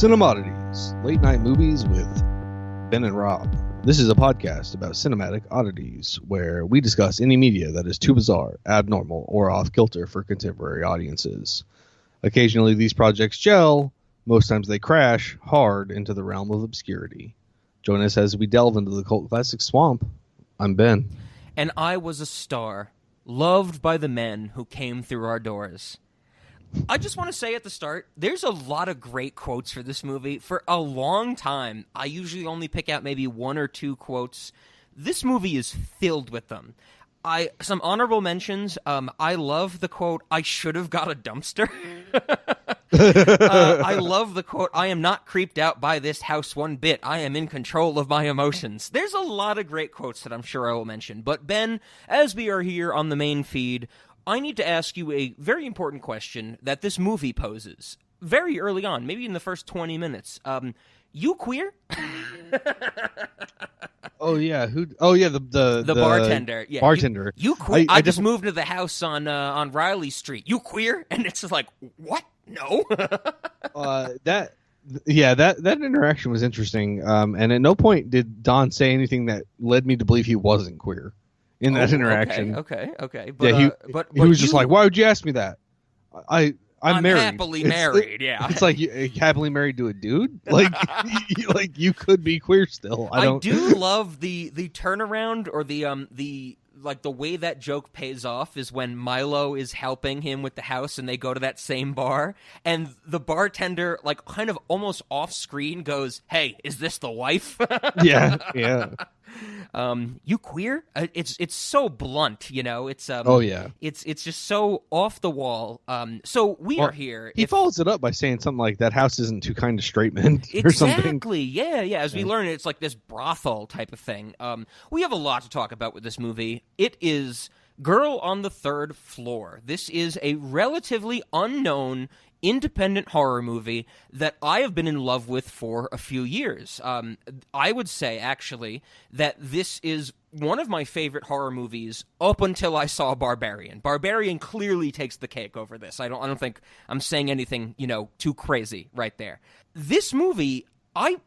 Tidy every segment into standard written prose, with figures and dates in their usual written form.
Cinemodities, late night movies with Ben and Rob. This is a podcast about cinematic oddities where we discuss any media that is too bizarre, abnormal, or off kilter for contemporary audiences. Occasionally these projects gel, most times they crash hard into the realm of obscurity. Join us as we delve into the cult classic swamp. I'm Ben. And I was a star, loved by the men who came through our doors. I just want to say at the start, there's a lot of great quotes for this movie. For a long time, I usually only pick out maybe one or two quotes. This movie is filled with them. Some honorable mentions. I love the quote, "I should have got a dumpster." I love the quote, "I am not creeped out by this house one bit. I am in control of my emotions." There's a lot of great quotes that I'm sure I will mention. But Ben, as we are here on the main feed, I need to ask you a very important question that this movie poses very early on, maybe in the first 20 minutes. You queer? Oh yeah, who? Oh yeah, the bartender. Yeah, bartender. You queer? I just moved to the house on Riley Street. You queer? And it's just like, what? No. That interaction was interesting. And at no point did Don say anything that led me to believe he wasn't queer in that interaction. Okay. But, but he was just like, "Why would you ask me that? I'm married. Happily married." Yeah, it's like you happily married to a dude. Like, like you could be queer still. I do love the turnaround or the like the way that joke pays off is when Milo is helping him with the house and they go to that same bar and the bartender, like kind of almost off screen, goes, "Hey, is this the wife?" Yeah. You queer? It's so blunt, you know. It's oh yeah. It's just so off the wall. So we are here. He follows it up by saying something like, "That house isn't too kind to straight men," or something. Exactly. Yeah. As we learn, it's like this brothel type of thing. We have a lot to talk about with this movie. It is Girl on the Third Floor. This is a relatively unknown independent horror movie that I have been in love with for a few years. I would say, actually, that this is one of my favorite horror movies up until I saw Barbarian. Barbarian clearly takes the cake over this. I don't think I'm saying anything, too crazy right there. This movie, I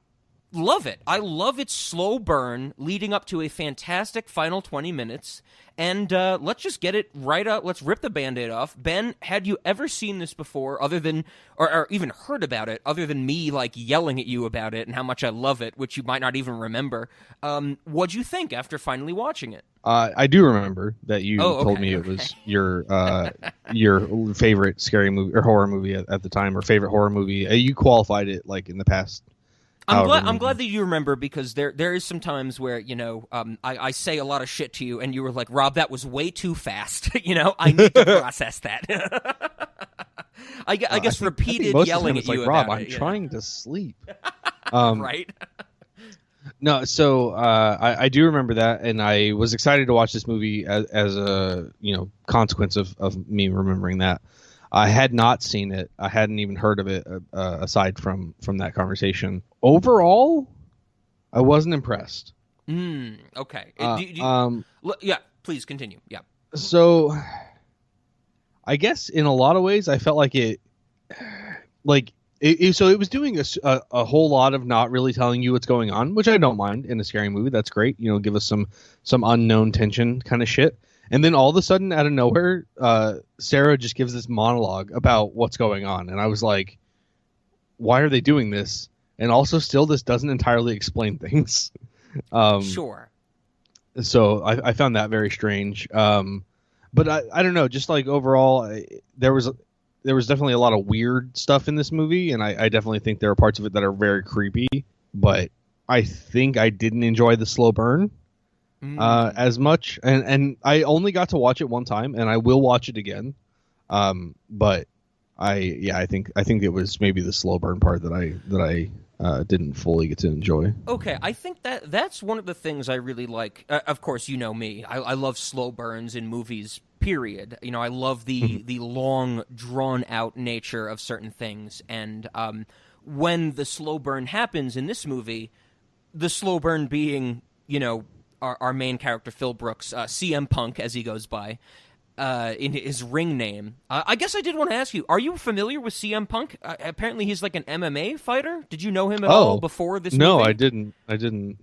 love it. I love its slow burn leading up to a fantastic final 20 minutes. And let's just get it right up. Let's rip the Band-Aid off. Ben, had you ever seen this before other than, or even heard about it, other than me, like, yelling at you about it and how much I love it, which you might not even remember? What'd you think after finally watching it? I do remember that you told me it was your favorite scary movie or horror movie at the time, or favorite horror movie. You qualified it, like, in the past. I'm glad that you remember, because there is some times where, I say a lot of shit to you and you were like, "Rob, that was way too fast." I need to process that. I guess repeated yelling at you like, about "Rob, it. I'm trying to sleep." Right? No, so I do remember that, and I was excited to watch this movie as a consequence of me remembering that. I had not seen it. I hadn't even heard of it aside from that conversation. Overall, I wasn't impressed. Okay. Yeah, please continue. Yeah. So, I guess in a lot of ways, I felt like it was doing a whole lot of not really telling you what's going on, which I don't mind in a scary movie. That's great. Give us some unknown tension kind of shit. And then all of a sudden, out of nowhere, Sarah just gives this monologue about what's going on. And I was like, why are they doing this? And also, still, this doesn't entirely explain things. Sure. So I found that very strange. But I don't know. Just like overall, there was definitely a lot of weird stuff in this movie. And I definitely think there are parts of it that are very creepy. But I think I didn't enjoy the slow burn as much, and I only got to watch it one time, and I will watch it again. But I think it was maybe the slow burn part that I didn't fully get to enjoy. Okay, I think that's one of the things I really like. Of course, you know me. I love slow burns in movies. Period. I love the long, drawn out nature of certain things, and when the slow burn happens in this movie, the slow burn being our main character, Phil Brooks, CM Punk, as he goes by, in his ring name. I guess I did want to ask you, are you familiar with CM Punk? Apparently he's like an MMA fighter. Did you know him at all before this no, movie? I didn't.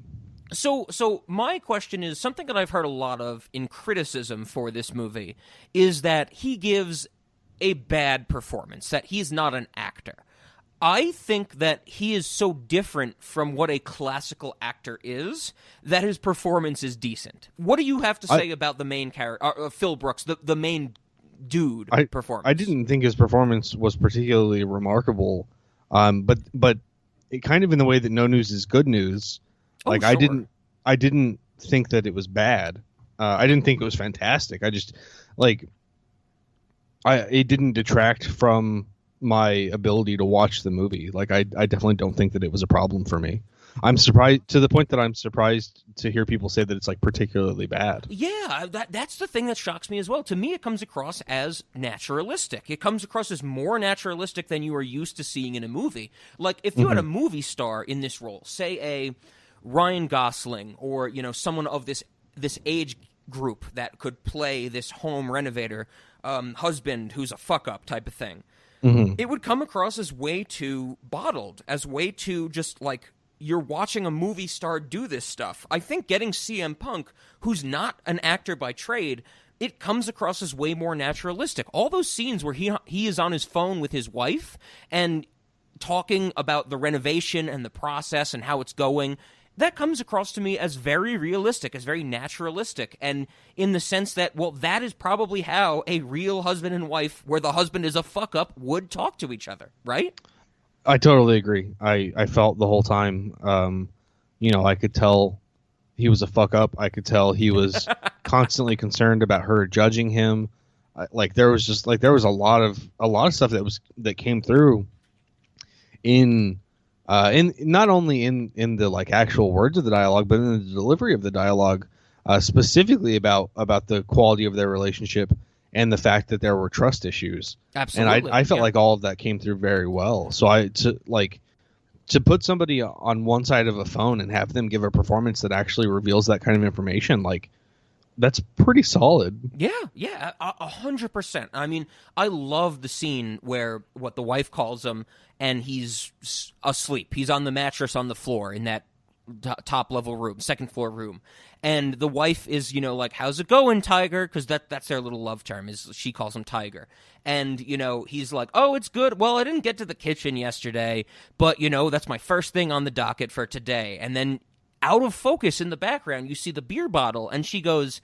So my question is, something that I've heard a lot of in criticism for this movie is that he gives a bad performance, that he's not an actor. I think that he is so different from what a classical actor is that his performance is decent. What do you have to say about the main character, Phil Brooks, the main dude performance? I didn't think his performance was particularly remarkable, but it kind of in the way that no news is good news. Like, sure. I didn't think that it was bad. I didn't think it was fantastic. I just it didn't detract from my ability to watch the movie. Like, I definitely don't think that it was a problem for me. I'm surprised, to the point that I'm surprised to hear people say that it's like particularly bad. Yeah, that's the thing that shocks me as well. To me, it comes across as naturalistic. It comes across as more naturalistic than you are used to seeing in a movie. Like, if you had a movie star in this role, say a Ryan Gosling, or, you know, someone of this age group that could play this home renovator husband who's a fuck up type of thing, it would come across as way too bottled, as way too just like you're watching a movie star do this stuff. I think getting CM Punk, who's not an actor by trade, it comes across as way more naturalistic. All those scenes where he is on his phone with his wife and talking about the renovation and the process and how it's going, that comes across to me as very realistic, as very naturalistic, and in the sense that, well, that is probably how a real husband and wife, where the husband is a fuck-up, would talk to each other, right? I totally agree. I felt the whole time, I could tell he was a fuck-up. I could tell he was constantly concerned about her judging him. There was a lot of stuff that came through in not only in the like actual words of the dialogue, but in the delivery of the dialogue, specifically about the quality of their relationship and the fact that there were trust issues. Absolutely. And I felt like all of that came through very well. So to put somebody on one side of a phone and have them give a performance that actually reveals that kind of information, like, that's pretty solid. Yeah, 100%. I mean, I love the scene where what the wife calls him, and he's asleep. He's on the mattress on the floor in that top level room, second floor room, and the wife is, like, "How's it going, Tiger?" Because that's their little love term. Is she calls him Tiger, and he's like, "Oh, it's good. Well, I didn't get to the kitchen yesterday, but that's my first thing on the docket for today." And then, out of focus in the background, you see the beer bottle, and she goes,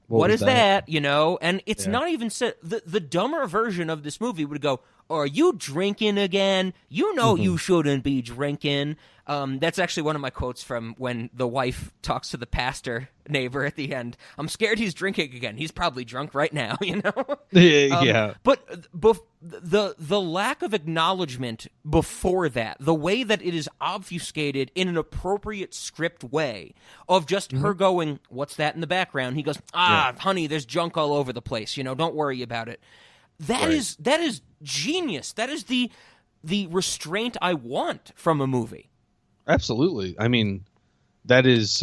what is that? And it's not even said. The dumber version of this movie would go, "Are you drinking again? You shouldn't be drinking." That's actually one of my quotes from when the wife talks to the pastor neighbor at the end. "I'm scared he's drinking again. He's probably drunk right now," Yeah. But the lack of acknowledgement before that, the way that it is obfuscated in an appropriate script way of just her going, "What's that in the background?" He goes, "Honey, there's junk all over the place. Don't worry about it." That is genius. That is the restraint I want from a movie. Absolutely. I mean, that is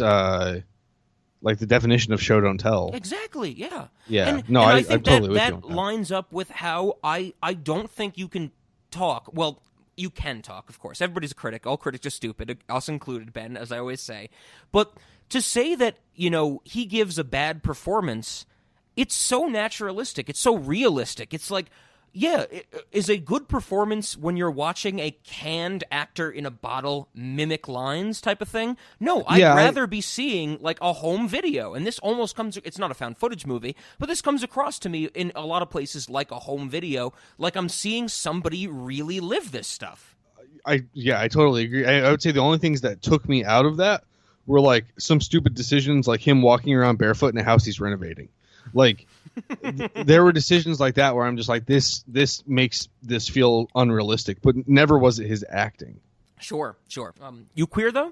like the definition of show don't tell. Exactly. Yeah. Yeah. And I think I'm totally with you that on that. lines up with how I don't think you can talk. Well, you can talk, of course. Everybody's a critic. All critics are stupid, us included, Ben, as I always say. But to say that, he gives a bad performance, it's so naturalistic. It's so realistic. It's like, yeah, is a good performance when you're watching a canned actor in a bottle mimic lines type of thing? No, I'd rather be seeing like a home video. And this almost it's not a found footage movie, but this comes across to me in a lot of places like a home video, like I'm seeing somebody really live this stuff. I totally agree. I would say the only things that took me out of that were like some stupid decisions, like him walking around barefoot in a house he's renovating. Like, there were decisions like that where I'm just like, this makes this feel unrealistic, but never was it his acting. Sure. You queer though?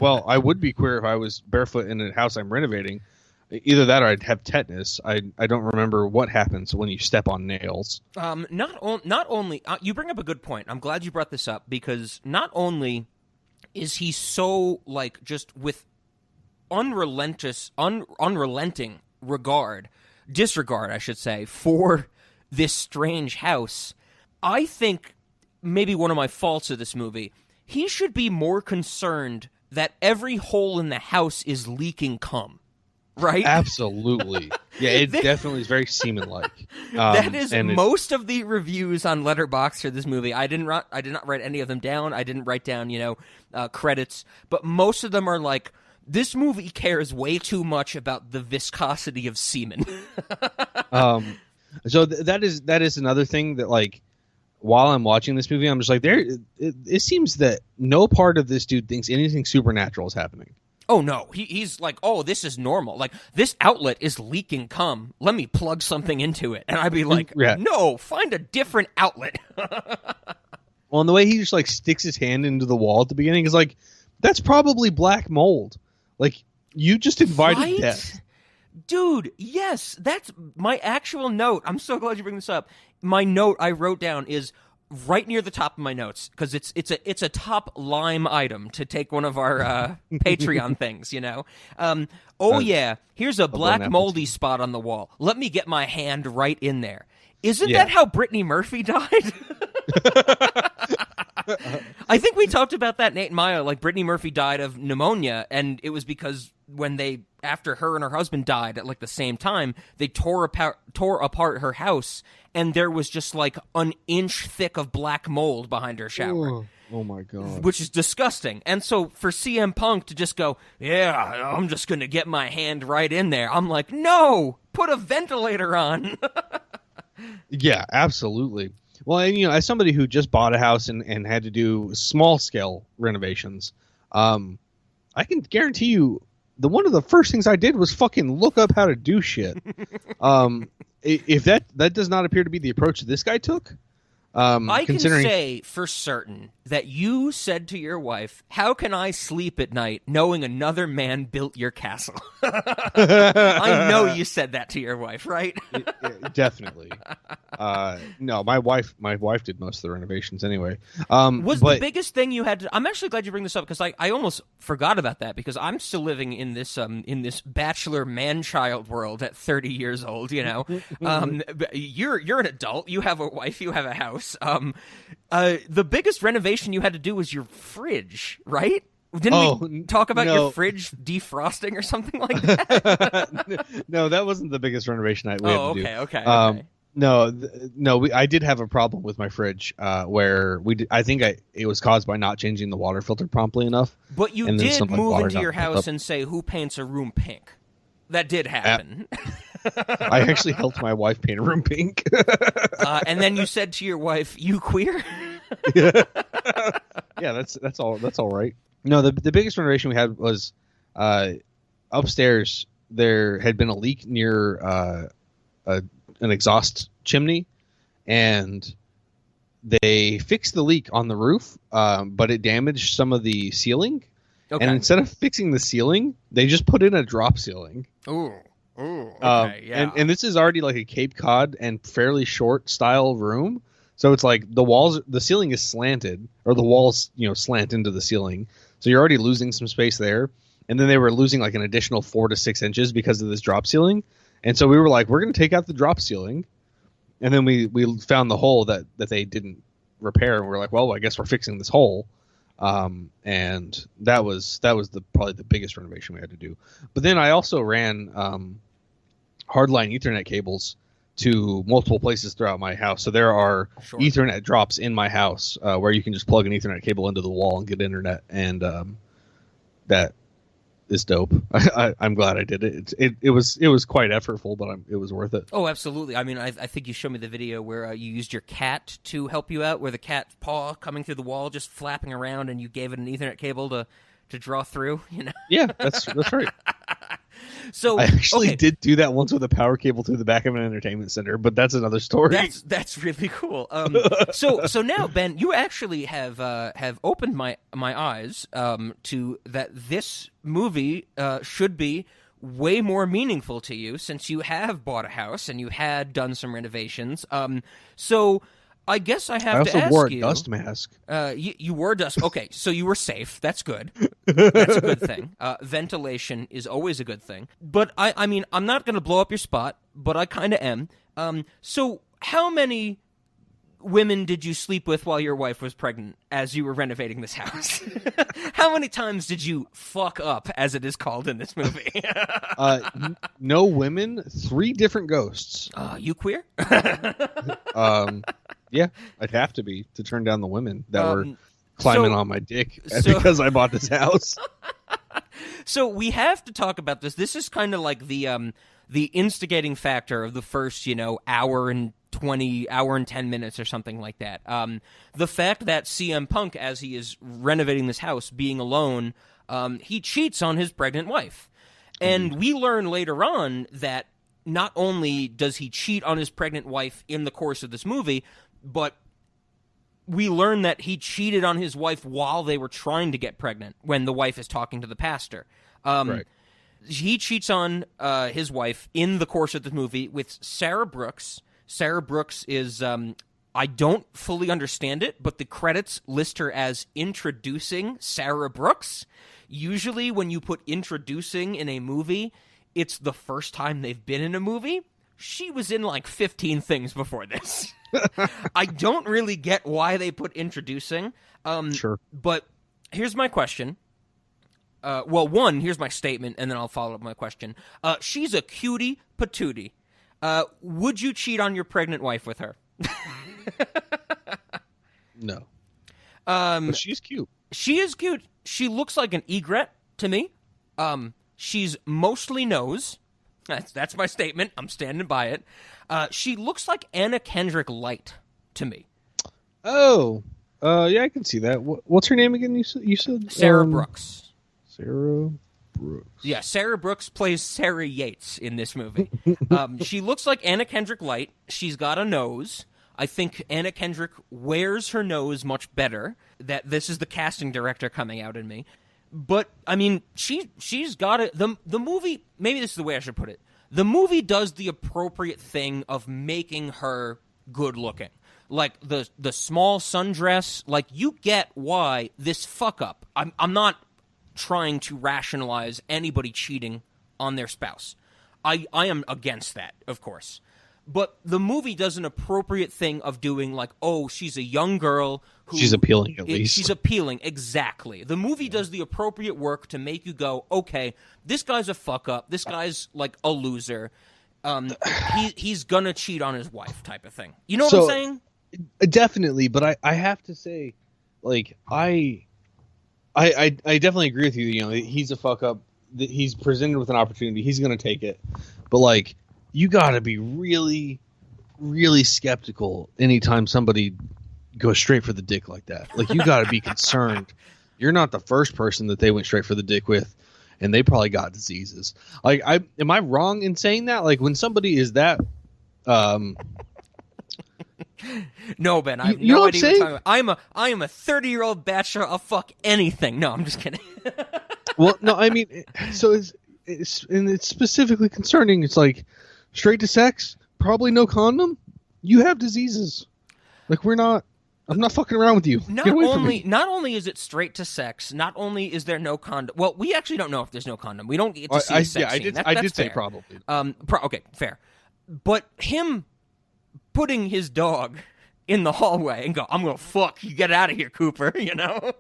Well, I would be queer if I was barefoot in a house I'm renovating. Either that or I'd have tetanus. I don't remember what happens when you step on nails. Not only you bring up a good point. I'm glad you brought this up, because not only is he so like just with unrelenting regard disregard, I should say, for this strange house, I think maybe one of my faults of this movie, he should be more concerned that every hole in the house is leaking cum. Right? Absolutely. Yeah, it definitely is very semen-like. That is most of the reviews on Letterboxd for this movie. I did not write any of them down. I didn't write down, credits. But most of them are like, this movie cares way too much about the viscosity of semen. So that is another thing that, like, while I'm watching this movie, I'm just like, it seems that no part of this dude thinks anything supernatural is happening. Oh, no. He's like, oh, this is normal. Like, this outlet is leaking cum. Let me plug something into it. And I'd be like, no, find a different outlet. Well, and the way he just, like, sticks his hand into the wall at the beginning is like, that's probably black mold. Like, you just invited death. Dude, yes, that's my actual note. I'm so glad you bring this up. My note I wrote down is right near the top of my notes because it's a top lime item to take one of our Patreon things, yeah, here's a black moldy spot on the wall. Let me get my hand right in there. Isn't that how Brittany Murphy died? I think we talked about that, Nate and Maya. Like, Brittany Murphy died of pneumonia, and it was because after her and her husband died at like the same time, they tore apart her house, and there was just like an inch thick of black mold behind her shower. Oh my God. Which is disgusting. And so for CM Punk to just go, yeah, I'm just going to get my hand right in there. I'm like, no, put a ventilator on. Yeah, absolutely. Well, and as somebody who just bought a house and had to do small scale renovations, I can guarantee you one of the first things I did was fucking look up how to do shit. If that does not appear to be the approach this guy took, I can say for certain that you said to your wife, how can I sleep at night knowing another man built your castle? I know you said that to your wife, right? Definitely. No, my wife did most of the renovations anyway. The biggest thing you had to... I'm actually glad you bring this up because I almost forgot about that because I'm still living in this bachelor man-child world at 30 years old, You're an adult. You have a wife. You have a house. The biggest renovation you had to do was your fridge, right? Didn't we talk about your fridge defrosting or something like that? No, that wasn't the biggest renovation we had to do. Okay. No, I did have a problem with my fridge where it was caused by not changing the water filter promptly enough. But you did move into your house and say, who paints a room pink? That did happen. I actually helped my wife paint a room pink. And then you said to your wife, "You queer?" Yeah, that's all right. No, the biggest renovation we had was upstairs. There had been a leak near an exhaust chimney, and they fixed the leak on the roof, but it damaged some of the ceiling. Okay. And instead of fixing the ceiling, they just put in a drop ceiling. Ooh. Ooh, okay, yeah. And this is already like a Cape Cod and fairly short style room. So it's like the ceiling is slanted, or the walls, slant into the ceiling. So you're already losing some space there. And then they were losing like an additional 4 to 6 inches because of this drop ceiling. And so we were like, we're going to take out the drop ceiling. And then we found the hole that they didn't repair. And we're like, well, I guess we're fixing this hole. And that was probably the biggest renovation we had to do. But then I also ran hardline Ethernet cables to multiple places throughout my house. So there are Ethernet drops in my house where you can just plug an Ethernet cable into the wall and get internet, and that is dope. I'm glad I did it. It was quite effortful, but it was worth it. Oh, absolutely. I mean, I think you showed me the video where you used your cat to help you out, where the cat's paw coming through the wall, just flapping around, and you gave it an Ethernet cable to draw through. Yeah, that's right. So I actually did do that once with a power cable through the back of an entertainment center, but that's another story. That's really cool. So now, Ben, you actually have opened my eyes to that this movie should be way more meaningful to you since you have bought a house and you had done some renovations. So I guess I have to ask you. I also wore a dust mask. You wore a dust. Okay, so you were safe. That's good. That's a good thing. Ventilation is always a good thing. But I mean, I'm not going to blow up your spot, but I kind of am. So how many women did you sleep with while your wife was pregnant as you were renovating this house? How many times did you fuck up, as it is called in this movie? No women, 3 different ghosts. You queer? Yeah, I'd have to be to turn down the women that were climbing on my dick because I bought this house. So we have to talk about this. This is kind of like the instigating factor of the first, hour and 10 minutes or something like that. The fact that CM Punk, as he is renovating this house, being alone, he cheats on his pregnant wife. And we learn later on that not only does he cheat on his pregnant wife in the course of this movie, but we learn that he cheated on his wife while they were trying to get pregnant when the wife is talking to the pastor. Right. He cheats on his wife in the course of the movie with Sarah Brooks. Sarah Brooks is, I don't fully understand it, but the credits list her as introducing Sarah Brooks. Usually when you put introducing in a movie, it's the first time they've been in a movie. She was in like 15 things before this. I don't really get why they put introducing. Sure. But here's my question. One, here's my statement, and then I'll follow up my question. She's a cutie patootie. Would you cheat on your pregnant wife with her? No. But she's cute. She is cute. She looks like an egret to me. She's mostly nose. That's my statement. I'm standing by it. She looks like Anna Kendrick Light to me. Oh, yeah, I can see that. What's her name again? You said Sarah Brooks. Sarah Brooks. Yeah, Sarah Brooks plays Sarah Yates in this movie. She looks like Anna Kendrick Light. She's got a nose. I think Anna Kendrick wears her nose much better. That this is the casting director coming out in me. But I mean, she's got it. The movie, maybe this is the way I should put it. The movie does the appropriate thing of making her good looking. Like the small sundress, like you get why this fuck up. I'm not trying to rationalize anybody cheating on their spouse. I am against that, of course. But the movie does an appropriate thing of doing like, oh, she's a young girl who... She's appealing, at least. She's appealing, exactly. The movie does the appropriate work to make you go, okay, this guy's a fuck-up. This guy's like a loser. He's gonna cheat on his wife type of thing. You know what I'm saying? Definitely, but I have to say, like, I definitely agree with you. You know, he's a fuck-up. He's presented with an opportunity. He's gonna take it. But, like... You got to be really, really skeptical anytime somebody goes straight for the dick like that. Like, you got to be concerned. You're not the first person that they went straight for the dick with, and they probably got diseases. Like, am I wrong in saying that? Like, when somebody is that... No, Ben, I have no idea what you're talking about. I am a 30-year-old bachelor. I'll fuck anything. No, I'm just kidding. Well, no, I mean, so it's specifically concerning. It's like... Straight to sex, probably no condom. You have diseases. Like I'm not fucking around with you. Not only is it straight to sex, not only is there no condom. Well, we actually don't know if there's no condom. We don't get to see a sex scene. I did say probably. Okay, fair. But him putting his dog in the hallway and go, I'm gonna fuck you, get out of here, Cooper. You know,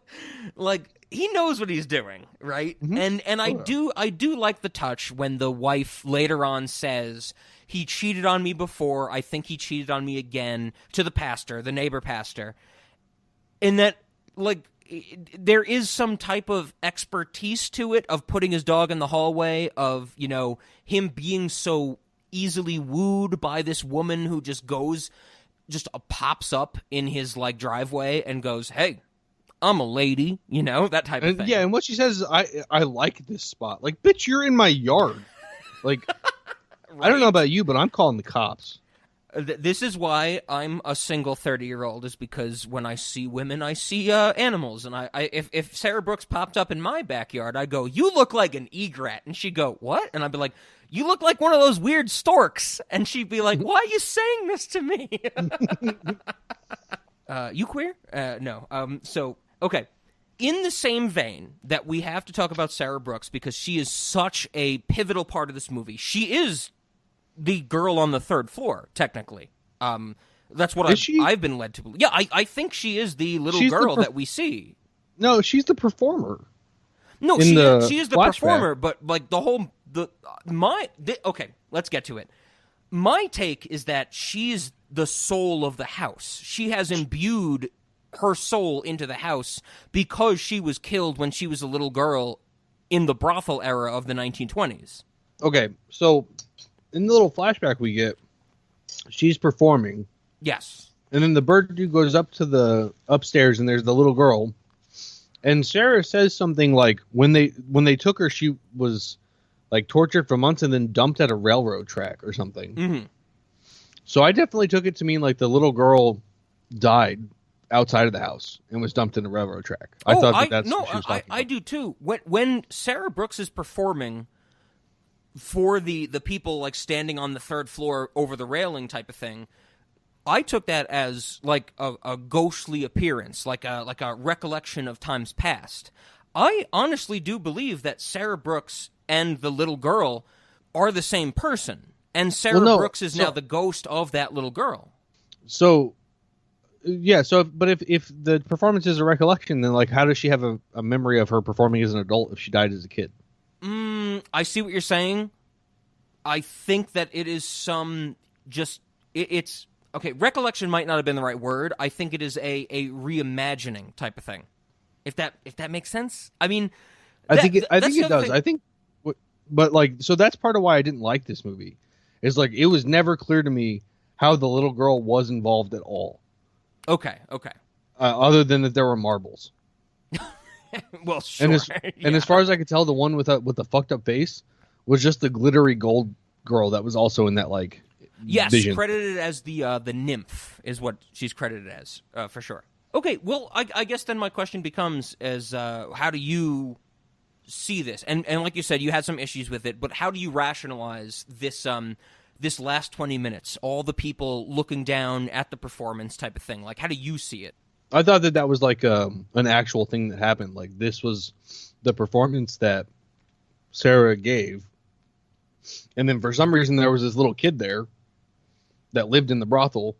like. He knows what he's doing, right? Mm-hmm. And I do like the touch when the wife later on says, he cheated on me before, I think he cheated on me again, to the pastor, the neighbor pastor. And that, like, there is some type of expertise to it of putting his dog in the hallway, of, you know, him being so easily wooed by this woman who just pops up in his, like, driveway and goes, hey, I'm a lady, you know, that type of thing. Yeah, and what she says is, I like this spot. Like, bitch, you're in my yard. Like, right? I don't know about you, but I'm calling the cops. This is why I'm a single 30-year-old, is because when I see women, I see animals. And if Sarah Brooks popped up in my backyard, I'd go, you look like an egret. And she'd go, what? And I'd be like, you look like one of those weird storks. And she'd be like, why are you saying this to me? You queer? No. Okay. in the same vein that we have to talk about Sarah Brooks because she is such a pivotal part of this movie. She is the girl on the third floor, technically. That's what I've been led to believe. Yeah, I think she is the little girl that we see. No, she's the performer. No, she is the performer, but like okay, let's get to it. My take is that she's the soul of the house. She has imbued her soul into the house because she was killed when she was a little girl in the brothel era of the 1920s. Okay, so in the little flashback we get, she's performing. Yes. And then the bird dude goes up to the upstairs and there's the little girl. And Sarah says something like, when they took her, she was like tortured for months and then dumped at a railroad track or something. Mm-hmm. So I definitely took it to mean like the little girl died outside of the house and was dumped in a railroad track. I thought that's what she was talking about. I do too. When Sarah Brooks is performing for the people like standing on the third floor over the railing type of thing, I took that as like a ghostly appearance, like a recollection of times past. I honestly do believe that Sarah Brooks and the little girl are the same person, and Sarah Brooks is now the ghost of that little girl. So, yeah. So, but if the performance is a recollection, then like, how does she have a memory of her performing as an adult if she died as a kid? I see what you're saying. I think that it is it's okay. Recollection might not have been the right word. I think it is a reimagining type of thing. If that makes sense. I mean, I think it does. I think, but like, so that's part of why I didn't like this movie. Is like it was never clear to me how the little girl was involved at all. Okay. Other than that there were marbles. Well, sure. And as far as I could tell, the one with the fucked up face was just the glittery gold girl that was also in that like vision. Credited as the nymph is what she's credited as for sure. Okay, well, I guess then my question becomes as how do you see this? And like you said, you had some issues with it, but how do you rationalize this this last 20 minutes? All the people looking down at the performance type of thing. Like, how do you see it? I thought that was like an actual thing that happened. Like this was the performance that Sarah gave, and then for some reason there was this little kid there that lived in the brothel.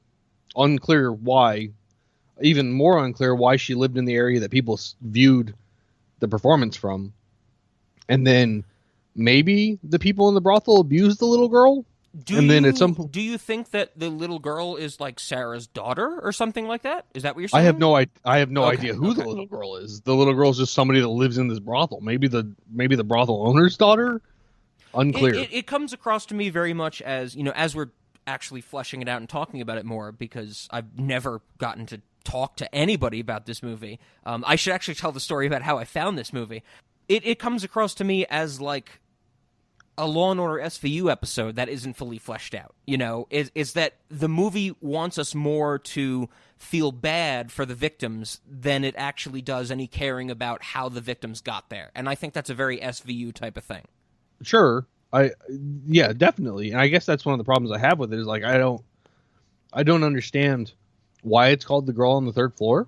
Unclear why. Even more unclear why she lived in the area that people viewed the performance from. And then maybe the people in the brothel abused the little girl. Do you think that the little girl is like Sarah's daughter or something like that? Is that what you're saying? I have no idea who the little girl is. The little girl is just somebody that lives in this brothel. Maybe the brothel owner's daughter. Unclear. It comes across to me very much as, as we're actually fleshing it out and talking about it more, because I've never gotten to talk to anybody about this movie. I should actually tell the story about how I found this movie. It comes across to me as like a Law and Order SVU episode that isn't fully fleshed out. Is that the movie wants us more to feel bad for the victims than it actually does any caring about how the victims got there. And I think that's a very SVU type of thing. Sure. Yeah, definitely. And I guess that's one of the problems I have with it is like I don't understand why it's called The Girl on the Third Floor,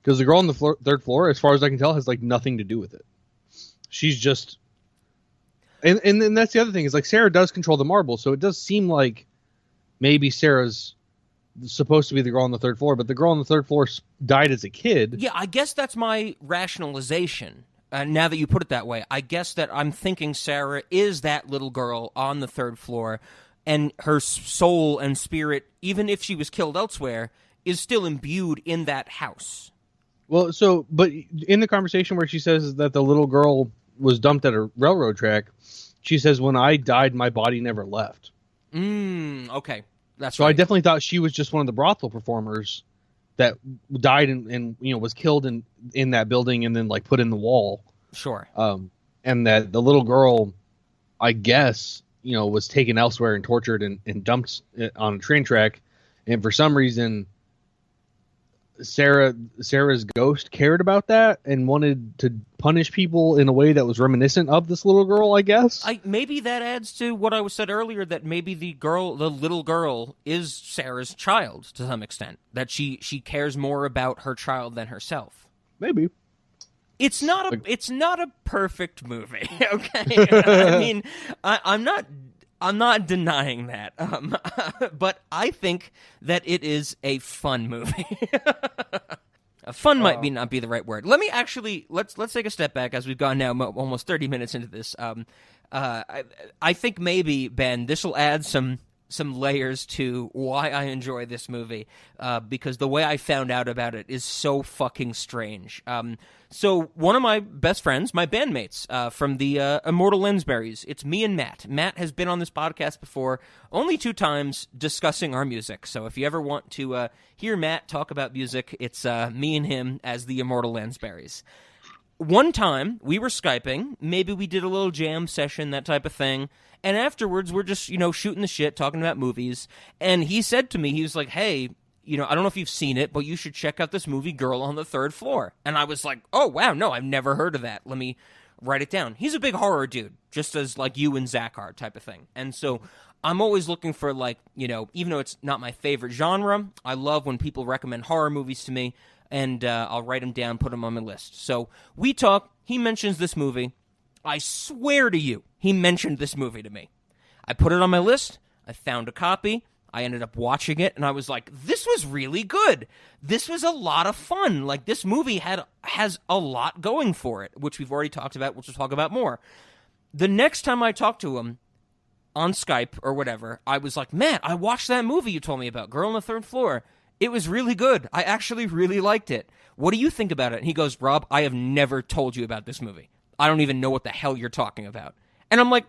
because the girl on the third floor, as far as I can tell, has like nothing to do with it. She's just, and then that's the other thing is like Sarah does control the marbles, so it does seem like maybe Sarah's supposed to be the girl on the third floor, but the girl on the third floor died as a kid. Yeah, I guess that's my rationalization. Now that you put it that way, I guess that I'm thinking Sarah is that little girl on the third floor, and her soul and spirit, even if she was killed elsewhere, is still imbued in that house. Well, but in the conversation where she says that the little girl was dumped at a railroad track, she says, when I died, my body never left. Okay. That's so right. I definitely thought she was just one of the brothel performers that died and was killed in that building and then like put in the wall. Sure. And that the little girl, I guess, was taken elsewhere and tortured and dumped on a train track. And for some reason, Sarah's ghost cared about that and wanted to punish people in a way that was reminiscent of this little girl, I guess. Maybe that adds to what I said earlier, that maybe the little girl is Sarah's child to some extent, that she cares more about her child than herself. Maybe. It's not a perfect movie. Okay, I mean, I'm not denying that. But I think that it is a fun movie. Fun might not be the right word. Let me actually let's take a step back, as we've gone now almost 30 minutes into this. I think maybe, Ben, this will add some layers to why I enjoy this movie, because the way I found out about it is so fucking strange. So one of my best friends, my bandmates from the Immortal Lensberries, it's me and Matt. Matt has been on this podcast before, only 2 times, discussing our music. So if you ever want to hear Matt talk about music, it's me and him as the Immortal Lensberries. One time, we were Skyping, maybe we did a little jam session, that type of thing, and afterwards we're just, shooting the shit, talking about movies, and he said to me, he was like, hey, I don't know if you've seen it, but you should check out this movie, Girl on the Third Floor. And I was like, oh, wow, no, I've never heard of that. Let me write it down. He's a big horror dude, just as, like, you and Zach are, type of thing. And so I'm always looking for, like, even though it's not my favorite genre, I love when people recommend horror movies to me, and I'll write them down, put them on my list. So we talk, he mentions this movie. I swear to you, he mentioned this movie to me. I put it on my list, I found a copy, I ended up watching it, and I was like, this was really good. This was a lot of fun. Like, this movie has a lot going for it, which we've already talked about, which we'll talk about more. The next time I talked to him on Skype or whatever, I was like, Matt, I watched that movie you told me about, Girl on the Third Floor. It was really good. I actually really liked it. What do you think about it? And he goes, Rob, I have never told you about this movie. I don't even know what the hell you're talking about. And I'm like,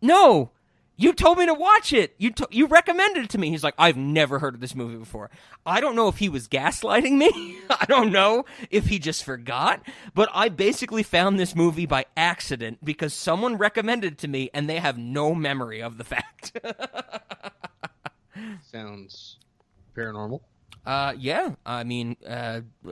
no, you told me to watch it. You recommended it to me. He's like, I've never heard of this movie before. I don't know if he was gaslighting me. I don't know if he just forgot. But I basically found this movie by accident because someone recommended it to me, and they have no memory of the fact. Sounds paranormal. Yeah. I mean,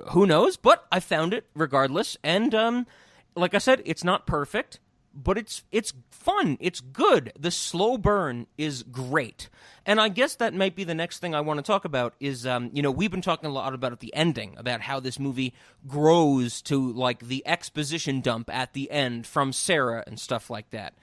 who knows? But I found it regardless. And like I said, it's not perfect, but it's fun. It's good. The slow burn is great. And I guess that might be the next thing I want to talk about is, we've been talking a lot about the ending, about how this movie grows to, like, the exposition dump at the end from Sarah and stuff like that.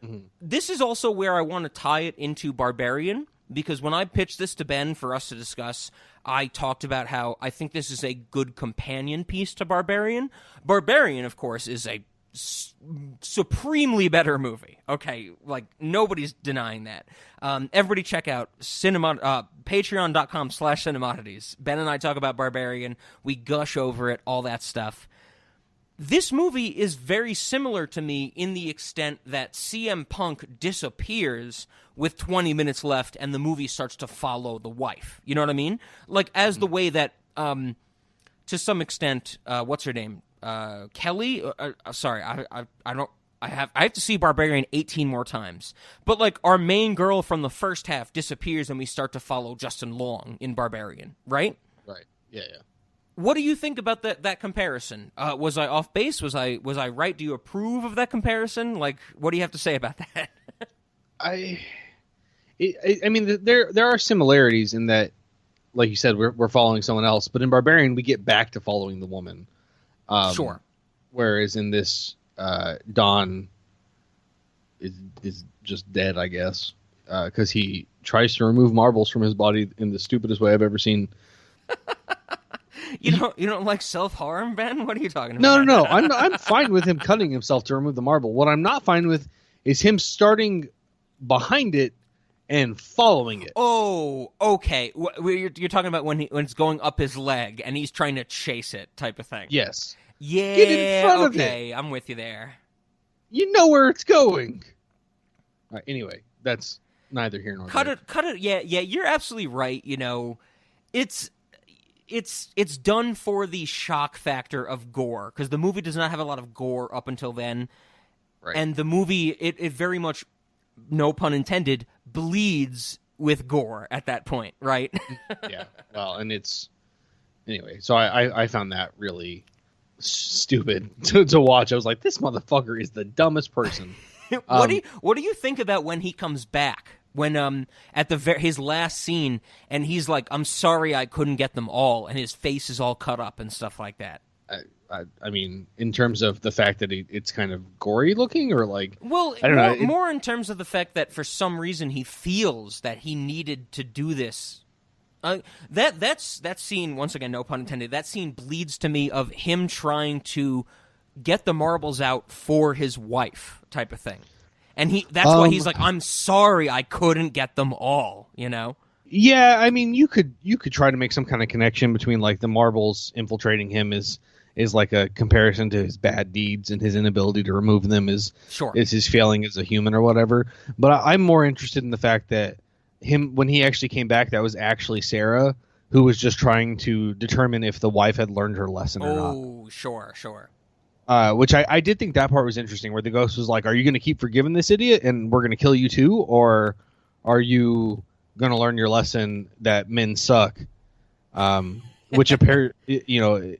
Mm-hmm. This is also where I want to tie it into Barbarian, because when I pitched this to Ben for us to discuss, I talked about how I think this is a good companion piece to Barbarian. Barbarian, of course, is a supremely better movie. Okay, like, nobody's denying that. Everybody check out patreon.com/cinemodities. Ben and I talk about Barbarian. We gush over it, all that stuff. This movie is very similar to me in the extent that CM Punk disappears with 20 minutes left and the movie starts to follow the wife. You know what I mean? Like, as the way that, to some extent, what's her name? Kelly? Sorry, I have to see Barbarian 18 more times. But, like, our main girl from the first half disappears and we start to follow Justin Long in Barbarian, right? Right. Yeah. What do you think about that comparison? Was I off base? Was I right? Do you approve of that comparison? Like, what do you have to say about that? I mean, there are similarities in that, like you said, we're following someone else, but in Barbarian we get back to following the woman. Sure. Whereas in this, Don is just dead, I guess, because he tries to remove marbles from his body in the stupidest way I've ever seen. You don't like self-harm, Ben? What are you talking about? No. I'm fine with him cutting himself to remove the marble. What I'm not fine with is him starting behind it and following it. Oh, okay. You're talking about when it's going up his leg and he's trying to chase it, type of thing. Yes. Yeah. Get in front of it. Okay, I'm with you there. You know where it's going. All right, anyway, that's neither here nor there. Cut it. Yeah. You're absolutely right. It's done for the shock factor of gore, because the movie does not have a lot of gore up until then. Right. And the movie, it very much, no pun intended, bleeds with gore at that point, right? Yeah. Well, and it's... Anyway, so I found that really stupid to watch. I was like, this motherfucker is the dumbest person. What do you think about when he comes back? When at his last scene, and he's like, "I'm sorry, I couldn't get them all," and his face is all cut up and stuff like that. I mean, in terms of the fact that it's kind of gory looking, or like, well, I don't know, more in terms of the fact that for some reason he feels that he needed to do this. That scene, once again, no pun intended. That scene bleeds to me of him trying to get the marbles out for his wife, type of thing, and that's why he's like, "I'm sorry, I couldn't get them all," you know. Yeah, I mean, you could try to make some kind of connection between like the marbles infiltrating him is like a comparison to his bad deeds, and his inability to remove them is his failing as a human or whatever. But I'm more interested in the fact that when he actually came back, that was actually Sarah, who was just trying to determine if the wife had learned her lesson or not. Oh, sure. Which I did think that part was interesting, where the ghost was like, "Are you going to keep forgiving this idiot, and we're going to kill you too, or are you going to learn your lesson that men suck?" Which appear, and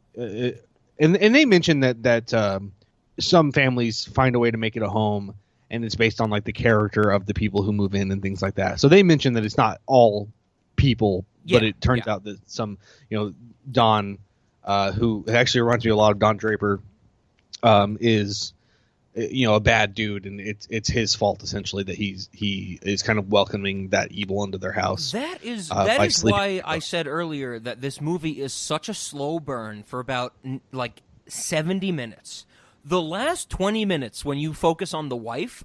they mentioned that some families find a way to make it a home, and it's based on like the character of the people who move in and things like that. So they mentioned that it's not all people, but it turns out that some, Don, who actually reminds me a lot of Don Draper, is a bad dude, and it's his fault essentially that he is kind of welcoming that evil into their house. That is why I said earlier that this movie is such a slow burn for about like 70 minutes. The last 20 minutes, when you focus on the wife,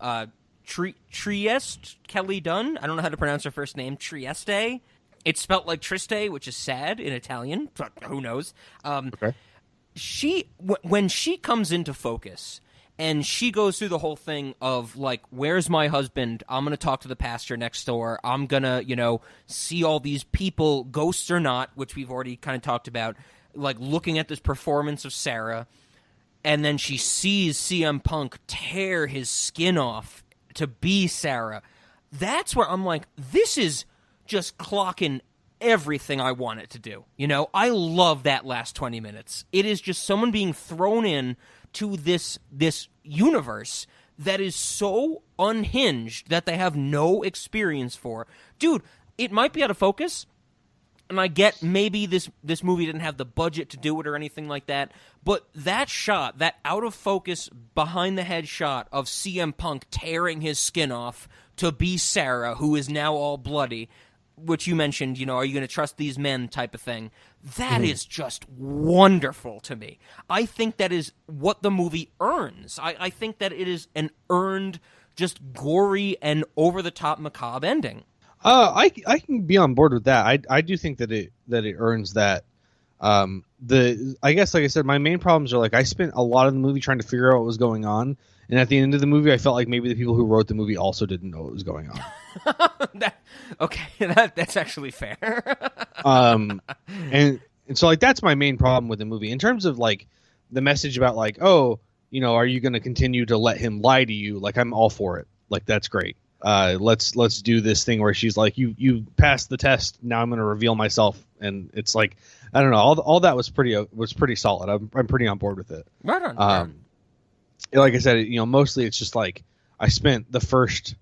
Trieste Kelly Dunn, I don't know how to pronounce her first name, Trieste. It's spelt like Triste, which is sad in Italian. Who knows? Okay. When she comes into focus, and she goes through the whole thing of, like, where's my husband? I'm going to talk to the pastor next door. I'm going to, see all these people, ghosts or not, which we've already kind of talked about, like, looking at this performance of Sarah. And then she sees CM Punk tear his skin off to be Sarah. That's where I'm like, this is just clocking everything I want it to do. I love that last 20 minutes. It is just someone being thrown in to this universe that is so unhinged that they have no experience for. Dude, it might be out of focus, and I get maybe this movie didn't have the budget to do it or anything like that, but that shot, that out of focus behind the head shot of CM Punk tearing his skin off to be Sarah, who is now all bloody, which you mentioned, are you going to trust these men type of thing. That is just wonderful to me. I think that is what the movie earns. I think that it is an earned, just gory and over-the-top macabre ending. I can be on board with that. I do think that it earns that. I guess, like I said, my main problems are, like, I spent a lot of the movie trying to figure out what was going on, and at the end of the movie, I felt like maybe the people who wrote the movie also didn't know what was going on. That's actually fair. And so, like, that's my main problem with the movie. In terms of, like, the message about, like, are you going to continue to let him lie to you? Like, I'm all for it. Like, that's great. Let's do this thing where she's like, you passed the test. Now I'm going to reveal myself. And it's like, I don't know. All that was pretty solid. I'm pretty on board with it. Right on. Like I said, mostly it's just like I spent the first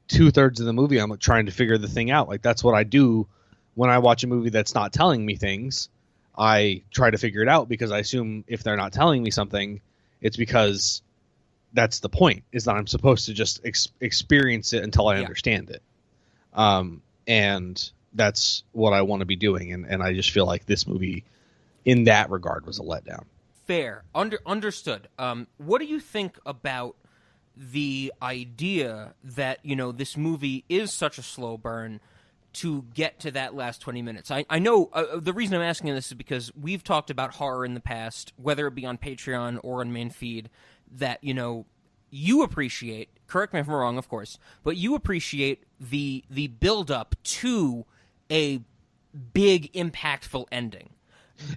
2/3 of the movie, I'm trying to figure the thing out. Like, that's what I do when I watch a movie that's not telling me things. I try to figure it out, because I assume if they're not telling me something, it's because that's the point, is that I'm supposed to just experience it until I understand it. And that's what I want to be doing. And I just feel like this movie, in that regard, was a letdown. Fair. Understood. What do you think about the idea that, this movie is such a slow burn to get to that last 20 minutes? I know the reason I'm asking this is because we've talked about horror in the past, whether it be on Patreon or on main feed, that, you appreciate, correct me if I'm wrong, of course, but you appreciate the build-up to a big, impactful ending.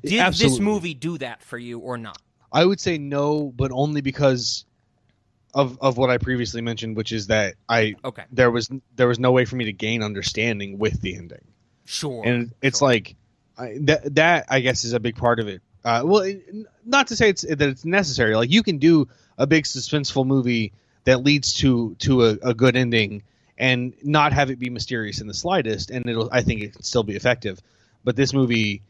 Did Absolutely. This movie do that for you or not? I would say no, but only because of what I previously mentioned, which is that there was no way for me to gain understanding with the ending. Sure. And it's like that I guess is a big part of it. Not to say that it's necessary. Like, you can do a big suspenseful movie that leads to a good ending and not have it be mysterious in the slightest, and I think it can still be effective. But this movie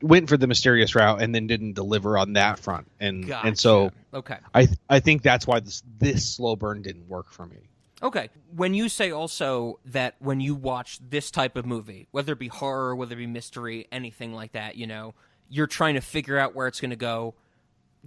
went for the mysterious route and then didn't deliver on that front, and Gotcha. so Okay. I think that's why this slow burn didn't work for me. Okay. When you say also that when you watch this type of movie, whether it be horror, whether it be mystery, anything like that, you're trying to figure out where it's going to go.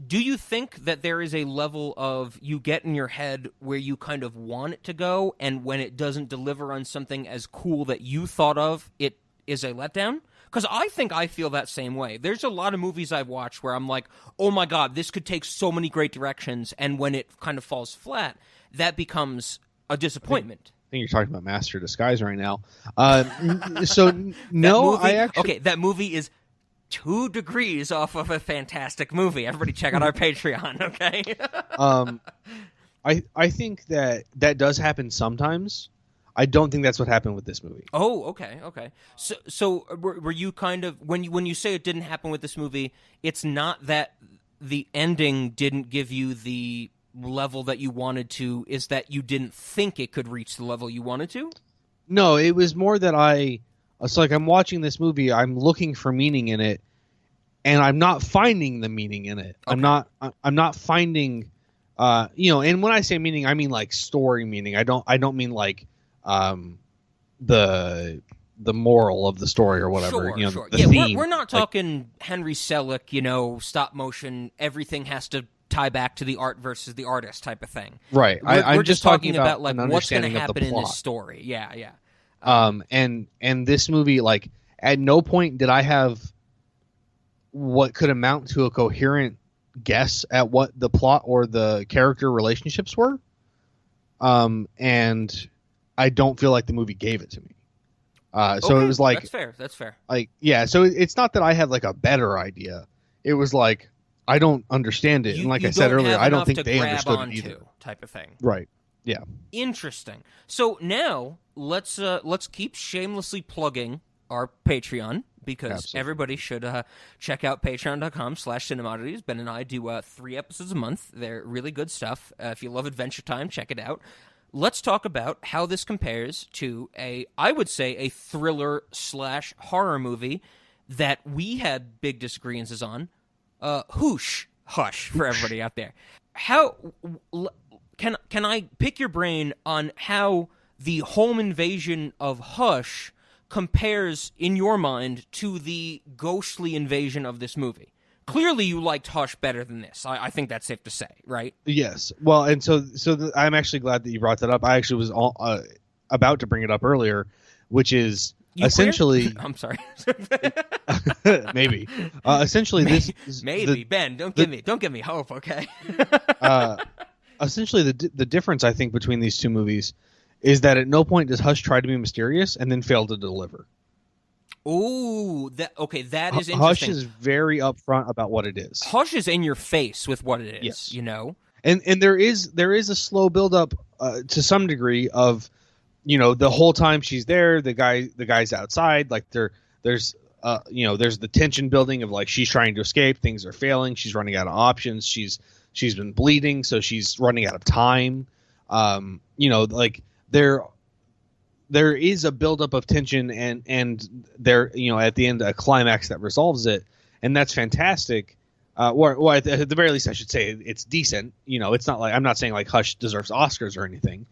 Do you think that there is a level of you get in your head where you kind of want it to go, and when it doesn't deliver on something as cool that you thought of, it is a letdown? Because I think I feel that same way. There's a lot of movies I've watched where I'm like, oh my God, this could take so many great directions, and when it kind of falls flat, that becomes a disappointment. I think you're talking about Master of Disguise right now. So no, movie, I actually... Okay, that movie is 2 degrees off of a fantastic movie. Everybody check out our Patreon, okay? I think that does happen sometimes. I don't think that's what happened with this movie. Oh, okay. So were you kind of when you say it didn't happen with this movie, it's not that the ending didn't give you the level that you wanted to, is that you didn't think it could reach the level you wanted to? No, it was more that it's like I'm watching this movie, I'm looking for meaning in it, and I'm not finding the meaning in it. Okay. I'm not finding and when I say meaning, I mean like story meaning. I don't mean like the moral of the story or whatever. Sure. The theme. We're not talking Henry Selick, stop motion, everything has to tie back to the art versus the artist type of thing. Right. We're just talking about like what's going to happen in this story. Yeah. And this movie, like, at no point did I have what could amount to a coherent guess at what the plot or the character relationships were. And I don't feel like the movie gave it to me. So it was like, that's fair. Like, yeah. So it's not that I had like a better idea. It was like, I don't understand it. And like I said earlier, I don't think they understood it either. Type of thing. Right. Yeah. Interesting. So now let's keep shamelessly plugging our Patreon, because Absolutely. Everybody should check out patreon.com/cinemodities. Ben and I do 3 episodes a month. They're really good stuff. If you love Adventure Time, check it out. Let's talk about how this compares to I would say a thriller/horror movie that we had big disagreements on. Hush for everybody out there. How can I pick your brain on how the home invasion of Hush compares in your mind to the ghostly invasion of this movie? Clearly, you liked Hush better than this. I think that's safe to say, right? Yes. Well, and so I'm actually glad that you brought that up. I actually was about to bring it up earlier, which is essentially. I'm sorry. Maybe. Essentially, maybe Ben. Don't give me hope. Okay. Essentially, the difference I think between these two movies is that at no point does Hush try to be mysterious and then fail to deliver. Ooh, that is interesting. Hush is very upfront about what it is. Hush is in your face with what it is. Yes. And there is a slow build up to some degree of, the whole time she's there, the guy's outside, like there's the tension building of like she's trying to escape, things are failing, she's running out of options, she's been bleeding, so she's running out of time. Like there is a buildup of tension and there, at the end, a climax that resolves it, and that's fantastic. Or at the very least, I should say it's decent. It's not like, I'm not saying like Hush deserves Oscars or anything.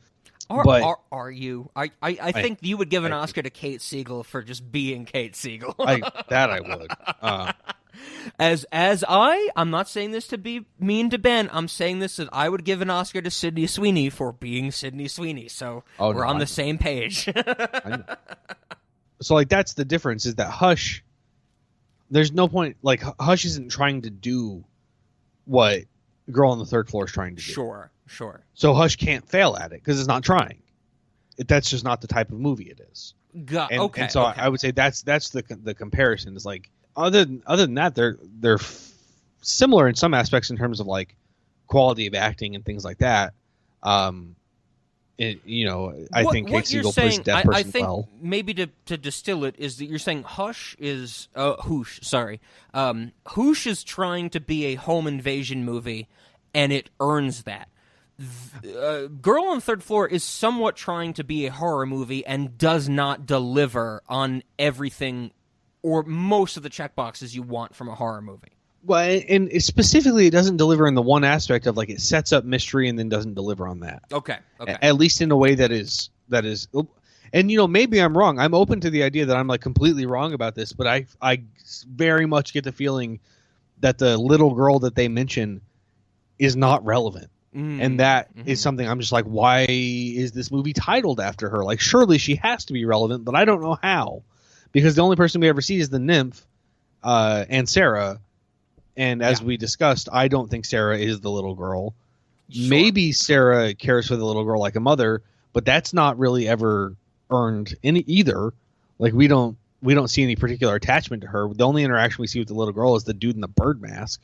Are you? I think you would give an Oscar to Kate Siegel for just being Kate Siegel. I would. I'm not saying this to be mean to Ben. I'm saying this that I would give an Oscar to Sydney Sweeney for being Sydney Sweeney. So we're on the same page. So like that's the difference, is that Hush, there's no point, like Hush isn't trying to do what Girl on the Third Floor is trying to do. Sure. So Hush can't fail at it because it's not trying. That's just not the type of movie it is. And so I would say that's the comparison is like, other than that, they're similar in some aspects in terms of like quality of acting and things like that. I think Kate Siegel plays a deaf person I think well. Maybe to distill it is that you're saying Hush is Hoosh. Sorry, Hoosh is trying to be a home invasion movie, and it earns that. Girl on the Third Floor is somewhat trying to be a horror movie and does not deliver on everything or most of the checkboxes you want from a horror movie. Well, and specifically, it doesn't deliver in the one aspect of like it sets up mystery and then doesn't deliver on that. Okay. At least in a way that is, and maybe I'm wrong. I'm open to the idea that I'm like completely wrong about this, but I very much get the feeling that the little girl that they mention is not relevant. And that is something I'm just like, why is this movie titled after her? Like, surely she has to be relevant, but I don't know how, because the only person we ever see is the nymph and Sarah. And as we discussed, I don't think Sarah is the little girl. Sure. Maybe Sarah cares for the little girl like a mother, but that's not really ever earned in either. Like we don't see any particular attachment to her. The only interaction we see with the little girl is the dude in the bird mask.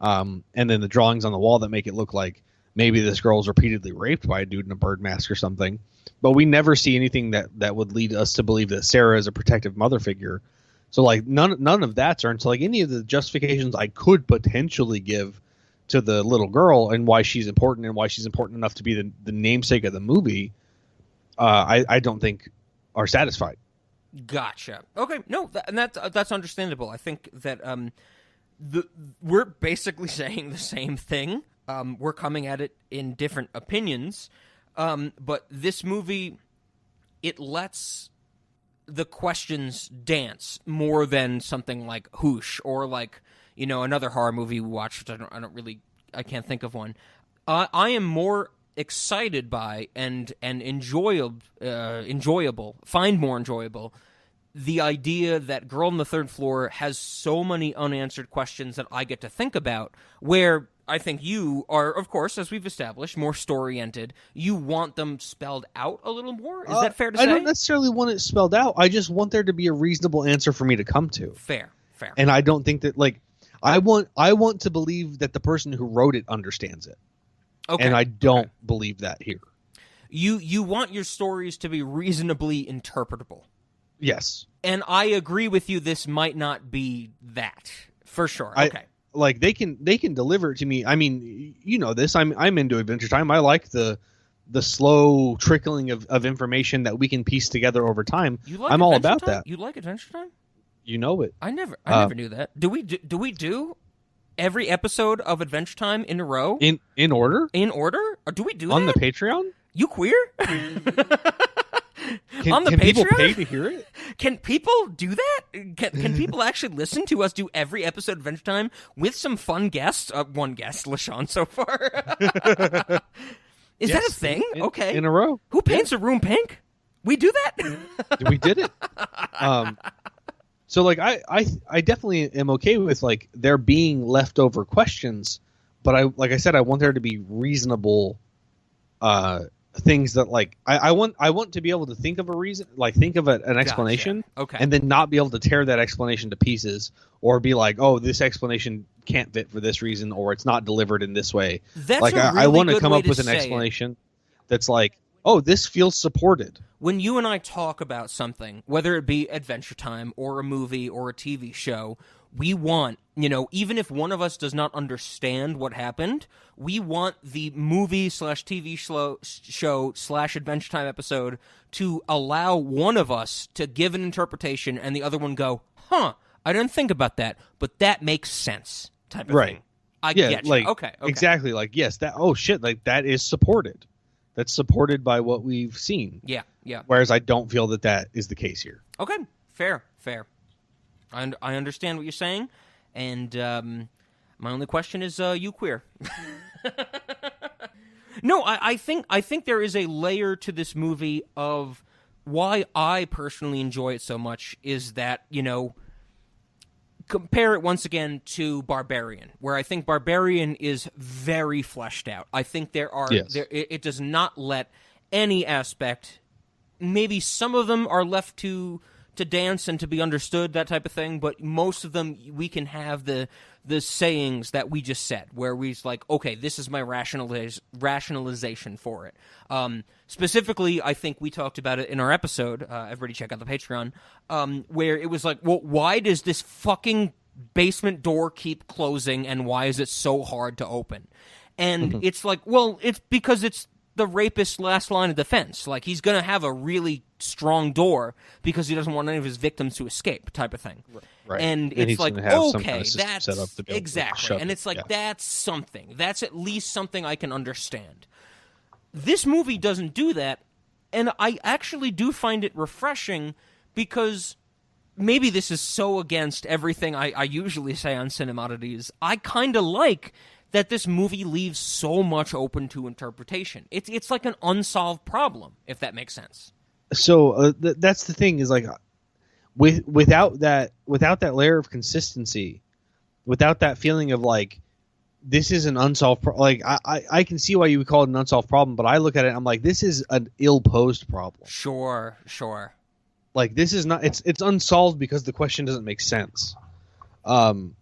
And then the drawings on the wall that make it look like maybe this girl was repeatedly raped by a dude in a bird mask or something. But we never see anything that would lead us to believe that Sarah is a protective mother figure. So like none of that's earned. So like any of the justifications I could potentially give to the little girl and why she's important and why she's important enough to be the namesake of the movie, I don't think are satisfied. Gotcha. Okay, no, that's understandable. I think that we're basically saying the same thing. We're coming at it in different opinions, but this movie, it lets the questions dance more than something like Hoosh or like another horror movie we watched. I can't think of one. I am more excited by and enjoyable, find more enjoyable the idea that Girl on the Third Floor has so many unanswered questions that I get to think about, where I think you are, of course, as we've established, more story-oriented. You want them spelled out a little more? Is that fair to say? I don't necessarily want it spelled out. I just want there to be a reasonable answer for me to come to. Fair. And I don't think that, like, I want to believe that the person who wrote it understands it. Okay. And I don't believe that here. You want your stories to be reasonably interpretable. Yes. And I agree with you, this might not be that, for sure. Okay. Like they can deliver it to me. I mean, you know this. I'm into Adventure Time. I like the slow trickling of information that we can piece together over time. I'm all about that. You like Adventure Time? You know it. I never knew that. Do we do every episode of Adventure Time in a row? In order? In order? Or do we do on that? The Patreon? You queer? On the Patreon? People pay to hear it? Can people do that? Can people actually listen to us do every episode of Adventure Time with some fun guests? One guest, LaShawn, so far. Is that a thing? Okay. In a row. Who paints a room pink? We do that? We did it. So, like, I definitely am okay with, like, there being leftover questions, but like I said, I want there to be reasonable things that, like, I want to be able to think of a reason, like think of an explanation, okay, and then not be able to tear that explanation to pieces or be like, oh, this explanation can't fit for this reason, or it's not delivered in this way. That's like, I want to come up with an explanation that's like, oh, this feels supported. When you and I talk about something, whether it be Adventure Time or a movie or a TV show, we want, even if one of us does not understand what happened, we want the movie/TV show/Adventure Time episode to allow one of us to give an interpretation and the other one go, I didn't think about that, but that makes sense, type of thing. I get you. Like, okay. Exactly. Like, yes, like that is supported. That's supported by what we've seen. Yeah. Whereas I don't feel that is the case here. Okay, fair. I understand what you're saying, and my only question is, you queer? No, I think there is a layer to this movie of why I personally enjoy it so much is that, compare it once again to Barbarian, where I think Barbarian is very fleshed out. I think it does not let any aspect, maybe some of them are left to dance and to be understood, that type of thing, but most of them we can have the sayings that we just said, where we're like, okay, this is my rationalization for it. Specifically, I think we talked about it in our episode, everybody check out the Patreon, where it was like, well, why does this fucking basement door keep closing, and why is it so hard to open? And it's like, well, it's because it's the rapist's last line of defense. Like, he's going to have a really strong door because he doesn't want any of his victims to escape, type of thing. Right. And he's it's like, gonna have some okay, kind of system that's set up to be able to exactly. shove And it. it's like, Yeah. that's something. That's at least something I can understand. This movie doesn't do that, and I actually do find it refreshing because maybe this is so against everything I usually say on Cinemodities. I kind of like that this movie leaves so much open to interpretation. It's like an unsolved problem, if that makes sense. So that's the thing is like without that layer of consistency, without that feeling of like this is an unsolved like I can see why you would call it an unsolved problem, but I look at it and I'm like, this is an ill-posed problem. Sure. Like, this is not it's unsolved because the question doesn't make sense. And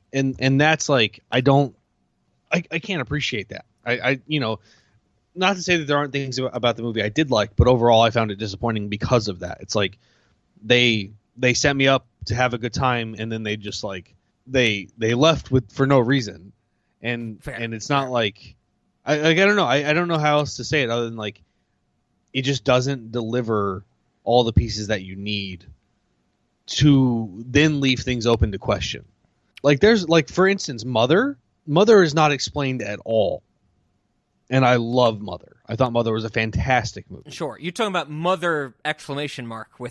that's like I can't appreciate that. I not to say that there aren't things about the movie I did like, but overall I found it disappointing because of that. It's like they set me up to have a good time, and then they just like they left for no reason. And it's not like I don't know. I don't know how else to say it other than like it just doesn't deliver all the pieces that you need to then leave things open to question. Like there's like, for instance, Mother is not explained at all. And I love Mother. I thought Mother was a fantastic movie. Sure. You're talking about Mother ! With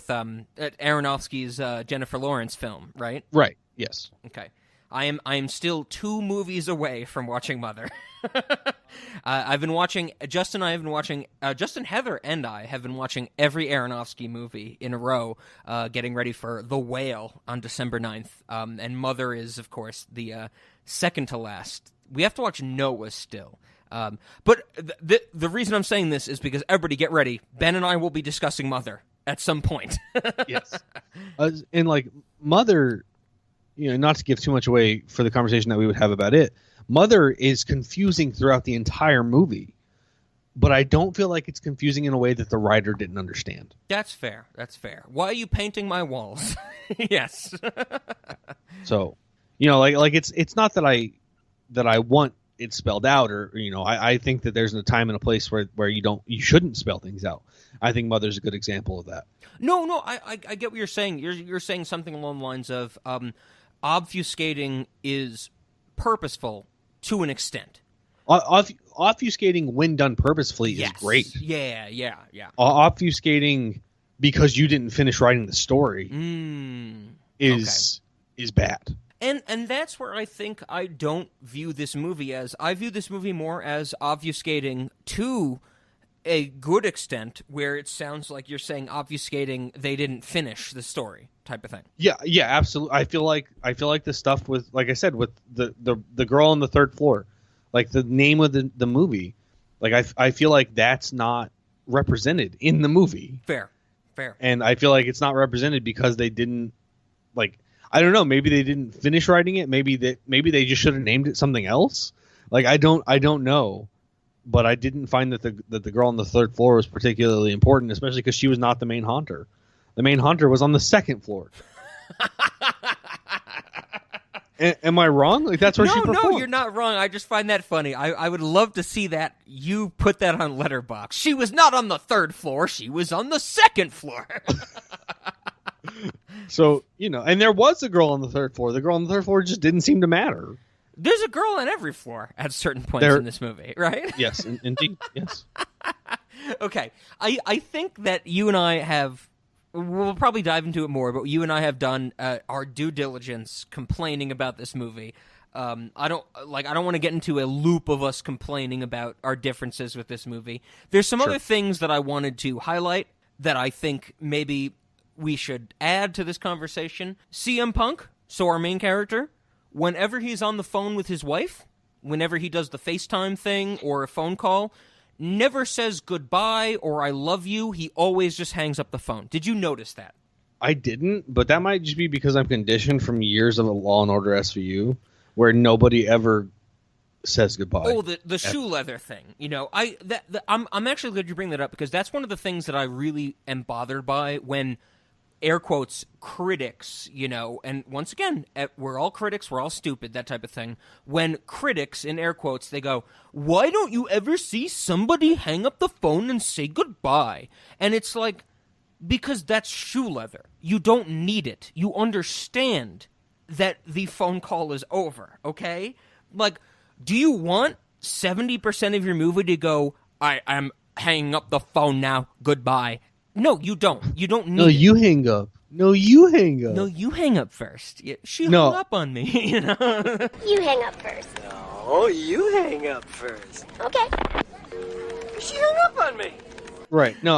Aronofsky's Jennifer Lawrence film, right? Right. Yes. Okay. I am still 2 movies away from watching Mother. I've been watching Justin, Heather, and I have been watching every Aronofsky movie in a row, getting ready for The Whale on December 9th. And Mother is, of course, the second to last. We have to watch Noah still. But the reason I'm saying this is because, everybody get ready. Ben and I will be discussing Mother at some point. Yes. And like Mother, not to give too much away for the conversation that we would have about it, Mother is confusing throughout the entire movie, but I don't feel like it's confusing in a way that the writer didn't understand. That's fair. Why are you painting my walls? Yes. So, like it's not that I want it spelled out, or I think that there's a time and a place where you shouldn't spell things out. I think Mother's a good example of that. No, I get what you're saying. You're saying something along the lines of obfuscating is purposeful to an extent. Obfuscating when done purposefully is great. Yeah. Obfuscating because you didn't finish writing the story is bad. And that's where I think I don't view this movie as. I view this movie more as obfuscating to a good extent, where it sounds like you're saying obfuscating they didn't finish the story type of thing. Yeah, absolutely. I feel like the stuff with, like I said, with the girl on the third floor, like the name of the movie, like I feel like that's not represented in the movie. Fair. And I feel like it's not represented because they didn't, like, I don't know, maybe they didn't finish writing it, maybe they just should have named it something else. Like I don't know. But I didn't find that the girl on the third floor was particularly important, especially because she was not the main haunter. The main haunter was on the second floor. Am I wrong? Like that's where she performed. No, you're not wrong. I just find that funny. I would love to see that you put that on Letterboxd. She was not on the third floor. She was on the second floor. So, and there was a girl on the third floor. The girl on the third floor just didn't seem to matter. There's a girl on every floor at certain points in this movie, right? Yes, indeed, yes. Okay, I think that you and I have, we'll probably dive into it more, but you and I have done our due diligence complaining about this movie. I don't want to get into a loop of us complaining about our differences with this movie. There's some other things that I wanted to highlight that I think maybe we should add to this conversation. CM Punk, so our main character, whenever he's on the phone with his wife, whenever he does the FaceTime thing or a phone call, never says goodbye or I love you. He always just hangs up the phone. Did you notice that? I didn't, but that might just be because I'm conditioned from years of a Law and Order SVU where nobody ever says goodbye. Oh, the shoe leather thing. I'm actually glad you bring that up because that's one of the things that I really am bothered by when air quotes, critics, and once again, we're all critics, we're all stupid, that type of thing. When critics, in air quotes, they go, why don't you ever see somebody hang up the phone and say goodbye? And it's like, because that's shoe leather. You don't need it. You understand that the phone call is over, okay? Like, do you want 70% of your movie to go, I'm hanging up the phone now, goodbye? No, you don't. You don't need No, you hang up. No, you hang up. No, you hang up first. She hung up on me, You hang up first. No, you hang up first. Okay. She hung up on me. Right. No,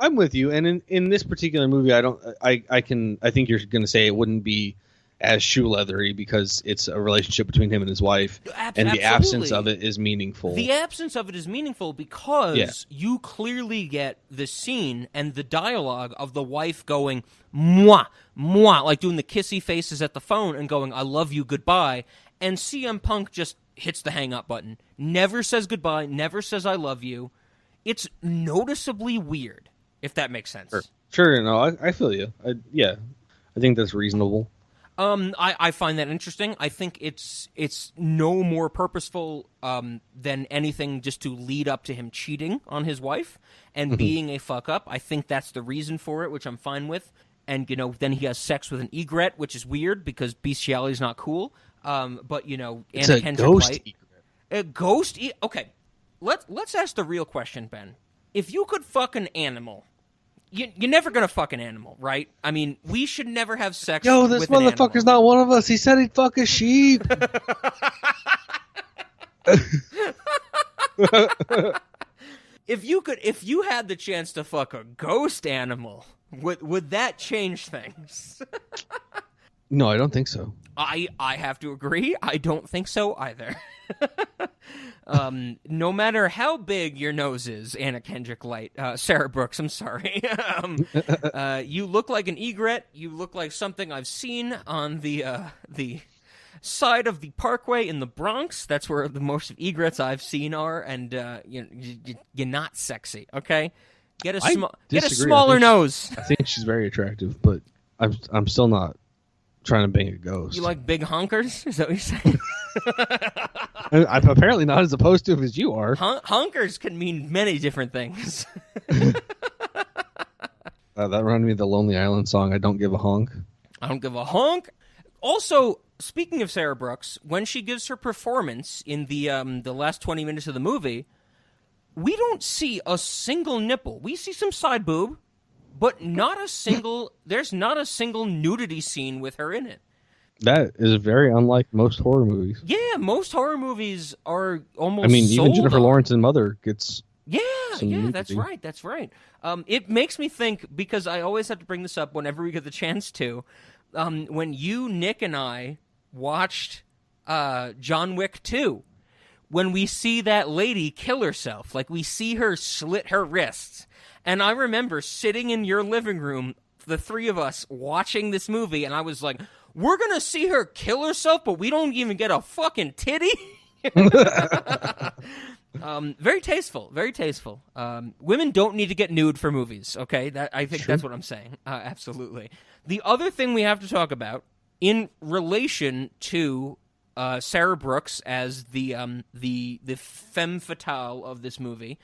I'm with you. And in this particular movie, I think you're going to say it wouldn't be as shoe leathery because it's a relationship between him and his wife, and the absence of it is meaningful. The absence of it is meaningful because you clearly get the scene and the dialogue of the wife going, moi, moi, like doing the kissy faces at the phone and going, I love you, goodbye. And CM Punk just hits the hang up button. Never says goodbye, never says I love you. It's noticeably weird, if that makes sense. Sure, no, I feel you. I think that's reasonable. I find that interesting. I think it's no more purposeful than anything just to lead up to him cheating on his wife and being a fuck up. I think that's the reason for it, which I'm fine with. And, then he has sex with an egret, which is weird because bestiality is not cool. But, it's a ghost egret. A ghost okay, let's ask the real question, Ben. If you could fuck an animal... You're never going to fuck an animal, right? I mean, we should never have sex with an animal. Yo, this motherfucker's not one of us. He said he'd fuck a sheep. If you had the chance to fuck a ghost animal, would that change things? No, I don't think so. I have to agree. I don't think so either. No matter how big your nose is, Anna Kendrick Light, Sarah Brooks, I'm sorry. You look like an egret. You look like something I've seen on the side of the Parkway in the Bronx. That's where the most of egrets I've seen are, and you're not sexy. Okay, get a smaller nose. I think she's very attractive, but I'm still not trying to bang a ghost. You like big honkers? Is that what you're saying? I'm apparently not as opposed to it as you are. Honkers can mean many different things. That reminded me of the Lonely Island song, I Don't Give a Honk. I don't give a honk. Also, speaking of Sarah Brooks, when she gives her performance in the last 20 minutes of the movie, we don't see a single nipple. We see some side boob, but there's not a single nudity scene with her in it. That is very unlike most horror movies. Yeah, most horror movies are almost. I mean, even Jennifer Lawrence's mother gets. Yeah, that's right. That's right. It makes me think, because I always have to bring this up whenever we get the chance to. When you, Nick, and I watched John Wick 2, when we see that lady kill herself, like we see her slit her wrists, and I remember sitting in your living room, the three of us watching this movie, and I was like, we're going to see her kill herself, but we don't even get a fucking titty? Very tasteful, very tasteful. Women don't need to get nude for movies, okay? I think that's what I'm saying. Absolutely. The other thing we have to talk about, in relation to Sarah Brooks as the femme fatale of this movie,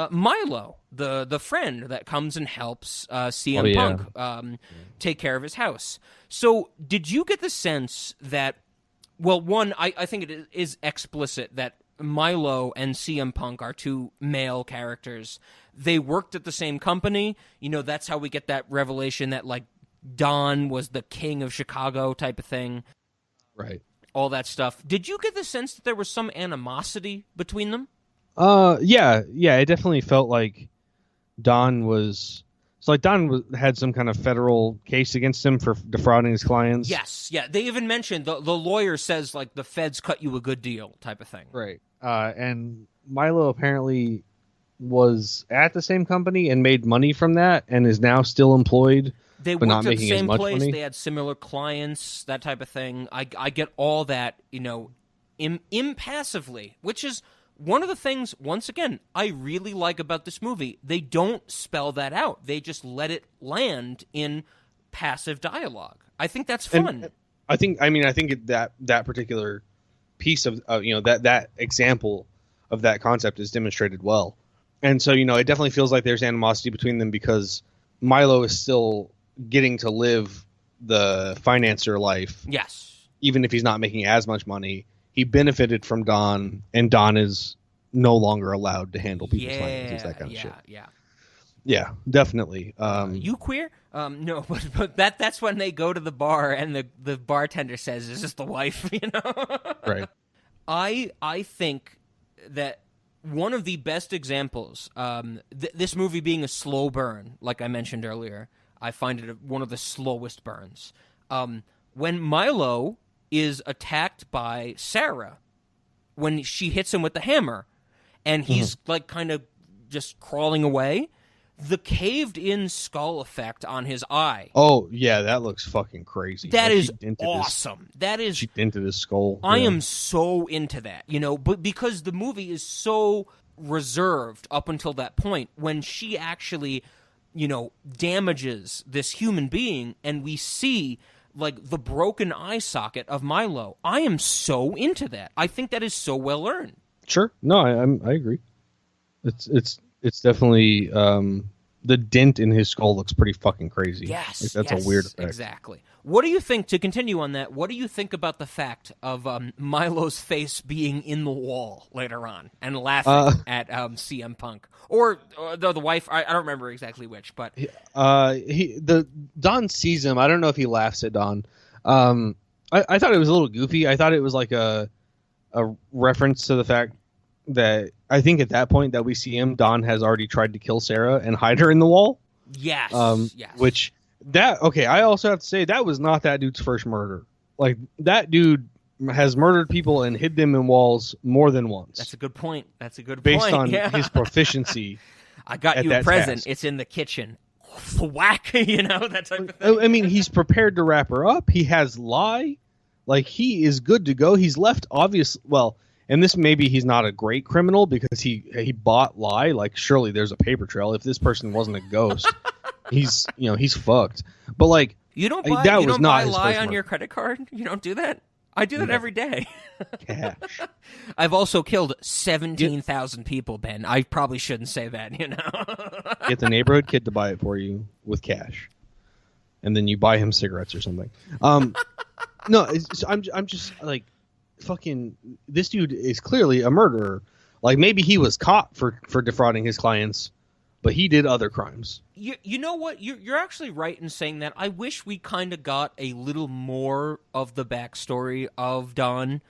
Milo, the friend that comes and helps CM Punk take care of his house. So did you get the sense that, well, one, I think it is explicit that Milo and CM Punk are two male characters. They worked at the same company. That's how we get that revelation that, like, Don was the king of Chicago type of thing. Right. All that stuff. Did you get the sense that there was some animosity between them? Yeah. It definitely felt like Don had some kind of federal case against him for defrauding his clients. Yes, yeah. They even mentioned the lawyer says, like, the feds cut you a good deal type of thing. Right. And Milo apparently was at the same company and made money from that and is now still employed. They but worked not at the making same as much place. money. They had similar clients, that type of thing. I get all that, impassively, which is one of the things, once again, I really like about this movie. They don't spell that out. They just let it land in passive dialogue. I think that's fun. And I think that particular piece of that example of that concept is demonstrated well. And so, it definitely feels like there's animosity between them because Milo is still getting to live the financier life. Yes. Even if he's not making as much money, he benefited from Don, and Don is no longer allowed to handle people's finances, that kind of shit. Yeah, definitely. You queer? No, but that's when they go to the bar and the bartender says, "Is this the wife?" Right. I think that one of the best examples, this movie being a slow burn, like I mentioned earlier, I find it one of the slowest burns. When Milo is attacked by Sarah, when she hits him with the hammer, and he's like kind of just crawling away, the caved-in skull effect on his eye. Oh, yeah, that looks fucking crazy. That is awesome. She dented his skull. I am so into that, but because the movie is so reserved up until that point, when she actually, damages this human being, and we see like the broken eye socket of Milo. I am so into that. I think that is so well earned. Sure. No, I agree. It's definitely the dent in his skull looks pretty fucking crazy. Yes, that's a weird effect. Exactly. What do you think, to continue on that, what do you think about the fact of Milo's face being in the wall later on and laughing at CM Punk? Or the wife, I don't remember exactly which, but... Don sees him. I don't know if he laughs at Don. I thought it was a little goofy. I thought it was like a reference to the fact that I think at that point that we see him, Don has already tried to kill Sarah and hide her in the wall. Yes. Yes. Which I also have to say that was not that dude's first murder. Like, that dude has murdered people and hid them in walls more than once. That's a good point. Based on his proficiency. I got you a present. Task. It's in the kitchen. Whack, that type of thing. I mean, he's prepared to wrap her up. He has lie. Like, he is good to go. He's left and this, maybe he's not a great criminal because he bought lie. Like, surely there's a paper trail. If this person wasn't a ghost, he's fucked. But like, you don't buy lie on your credit card. You don't do that. I do that every day. Cash. I've also killed 17,000 people, Ben. I probably shouldn't say that. Get the neighborhood kid to buy it for you with cash, and then you buy him cigarettes or something. No, I'm just like. Fucking, this dude is clearly a murderer. Like, maybe he was caught for defrauding his clients, but he did other crimes. You know what? You're actually right in saying that. I wish we kind of got a little more of the backstory of Don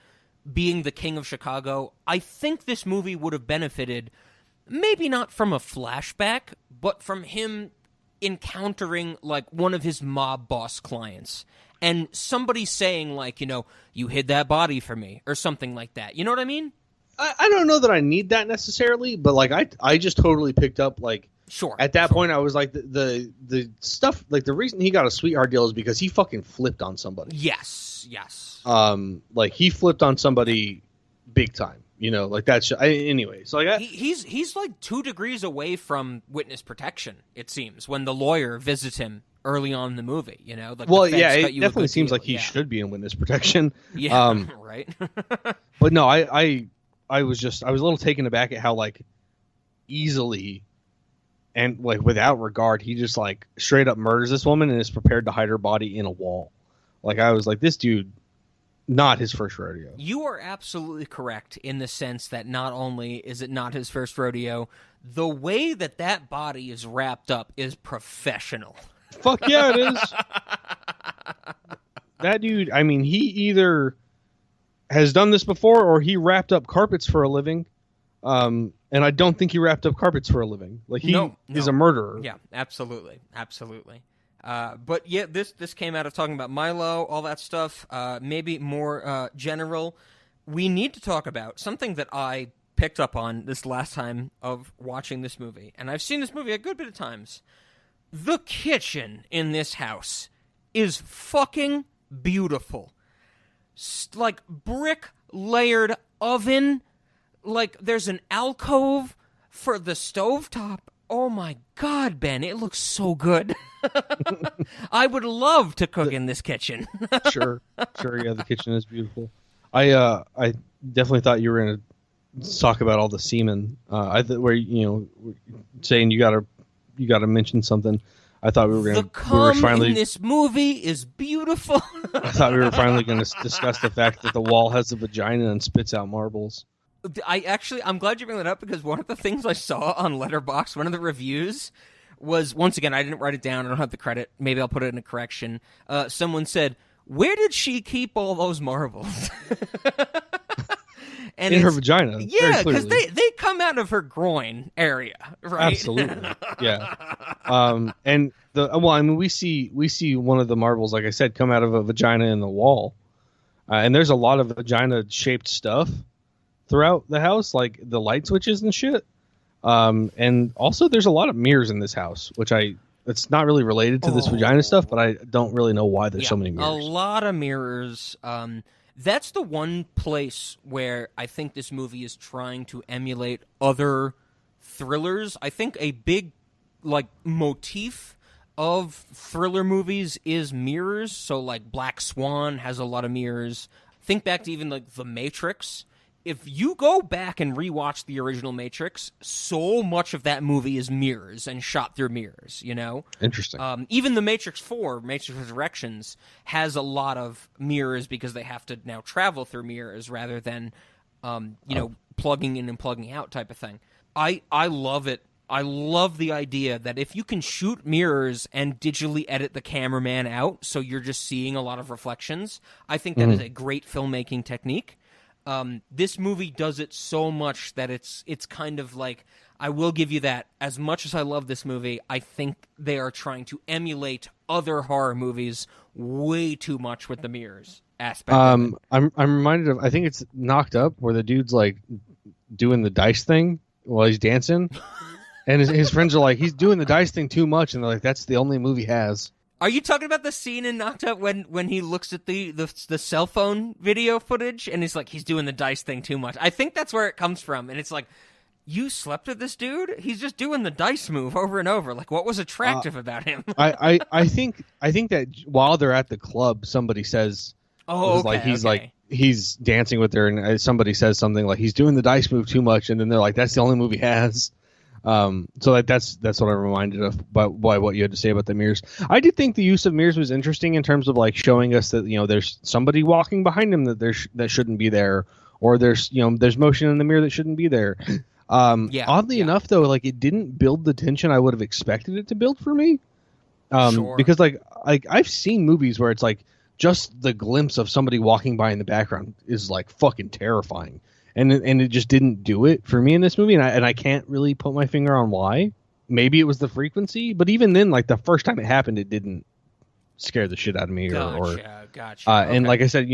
being the king of Chicago. I think this movie would have benefited, maybe not from a flashback, but from him encountering like one of his mob boss clients. And somebody saying, like, you hid that body for me, or something like that. You know what I mean? I don't know that I need that necessarily, but like I just totally picked up, like, sure. At that point, I was like, the stuff, like, the reason he got a sweetheart deal is because he fucking flipped on somebody. Yes. Like, he flipped on somebody big time. Like, that's anyway. So like, he's like 2 degrees away from witness protection. It seems when the lawyer visits him early on in the movie, Like, it definitely seems like he should be in witness protection. Yeah, right. But no, I was a little taken aback at how, like, easily and, like, without regard, he just, like, straight up murders this woman and is prepared to hide her body in a wall. Like, I was like, this dude, not his first rodeo. You are absolutely correct in the sense that not only is it not his first rodeo, the way that body is wrapped up is professional. Fuck yeah, it is. That dude, I mean, he either has done this before or he wrapped up carpets for a living. And I don't think he wrapped up carpets for a living. Like, he is a murderer. Yeah, absolutely. But yeah, this came out of talking about Milo, all that stuff. Maybe more general. We need to talk about something that I picked up on this last time of watching this movie. And I've seen this movie a good bit of times. The kitchen in this house is fucking beautiful. Like, brick layered oven. Like, there's an alcove for the stovetop. Oh my God, Ben, it looks so good. I would love to cook in this kitchen. Sure. Yeah, the kitchen is beautiful. I definitely thought you were going to talk about all the semen. Where saying you gotta mention something. I thought we were going to. The cum in this movie is beautiful. I thought we were finally going to discuss the fact that the wall has a vagina and spits out marbles. I'm glad you bring that up because one of the things I saw on Letterboxd, one of the reviews, was, once again, I didn't write it down. I don't have the credit. Maybe I'll put it in a correction. Someone said, "Where did she keep all those marbles?" And in her vagina. Yeah, because they come out of her groin area, right? Absolutely, yeah. And we see one of the marbles, like I said, come out of a vagina in the wall, and there's a lot of vagina-shaped stuff throughout the house, like the light switches and shit. And also, there's a lot of mirrors in this house, which it's not really related to this vagina stuff, but I don't really know why there's so many mirrors. A lot of mirrors. That's the one place where I think this movie is trying to emulate other thrillers. I think a big motif of thriller movies is mirrors. So like Black Swan has a lot of mirrors. Think back to even like The Matrix. If you go back and rewatch the original Matrix, so much of that movie is mirrors and shot through mirrors, you know? Interesting. Even the Matrix 4, Matrix Resurrections, has a lot of mirrors because they have to now travel through mirrors rather than, plugging in and plugging out type of thing. I love it. I love the idea that if you can shoot mirrors and digitally edit the cameraman out so you're just seeing a lot of reflections, I think that is a great filmmaking technique. This movie does it so much that it's kind of like, I will give you that. As much as I love this movie, I think they are trying to emulate other horror movies way too much with the mirrors aspect. I'm reminded of, I think it's Knocked Up, where the dude's like doing the dice thing while he's dancing, and his friends are like, he's doing the dice thing too much, and they're like, that's the only move he has. Are you talking about the scene in Knocked Up when he looks at the cell phone video footage and he's like, he's doing the dice thing too much? I think that's where it comes from. And it's like, you slept with this dude? He's just doing the dice move over and over. Like, what was attractive about him? I think that while they're at the club, somebody says, he's dancing with her, and somebody says something like, he's doing the dice move too much, and then they're like, that's the only move he has. So that's what I'm reminded of by what you had to say about the mirrors. I did think the use of mirrors was interesting in terms of like showing us that there's somebody walking behind him that shouldn't be there, or there's motion in the mirror that shouldn't be there. Oddly enough, though, like it didn't build the tension I would have expected it to build for me. Sure. Because like I've seen movies where it's like just the glimpse of somebody walking by in the background is like fucking terrifying. And it just didn't do it for me in this movie, and I can't really put my finger on why. Maybe it was the frequency, but even then, like the first time it happened, it didn't scare the shit out of me. Gotcha. And like I said,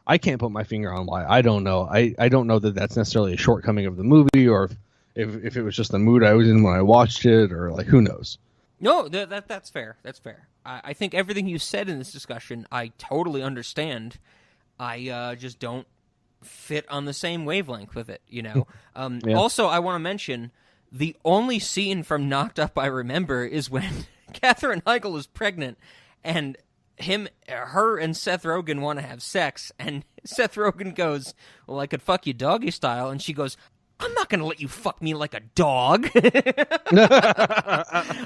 I can't put my finger on why. I don't know. I don't know that that's necessarily a shortcoming of the movie, or if it was just the mood I was in when I watched it, or like who knows. No, that's fair. That's fair. I think everything you said in this discussion, I totally understand. I just don't fit on the same wavelength with it, Yeah. Also, I want to mention the only scene from Knocked Up I remember is when Katherine Heigl is pregnant and her and Seth Rogen want to have sex, and Seth Rogen goes, "Well, I could fuck you doggy style," and she goes, "I'm not going to let you fuck me like a dog."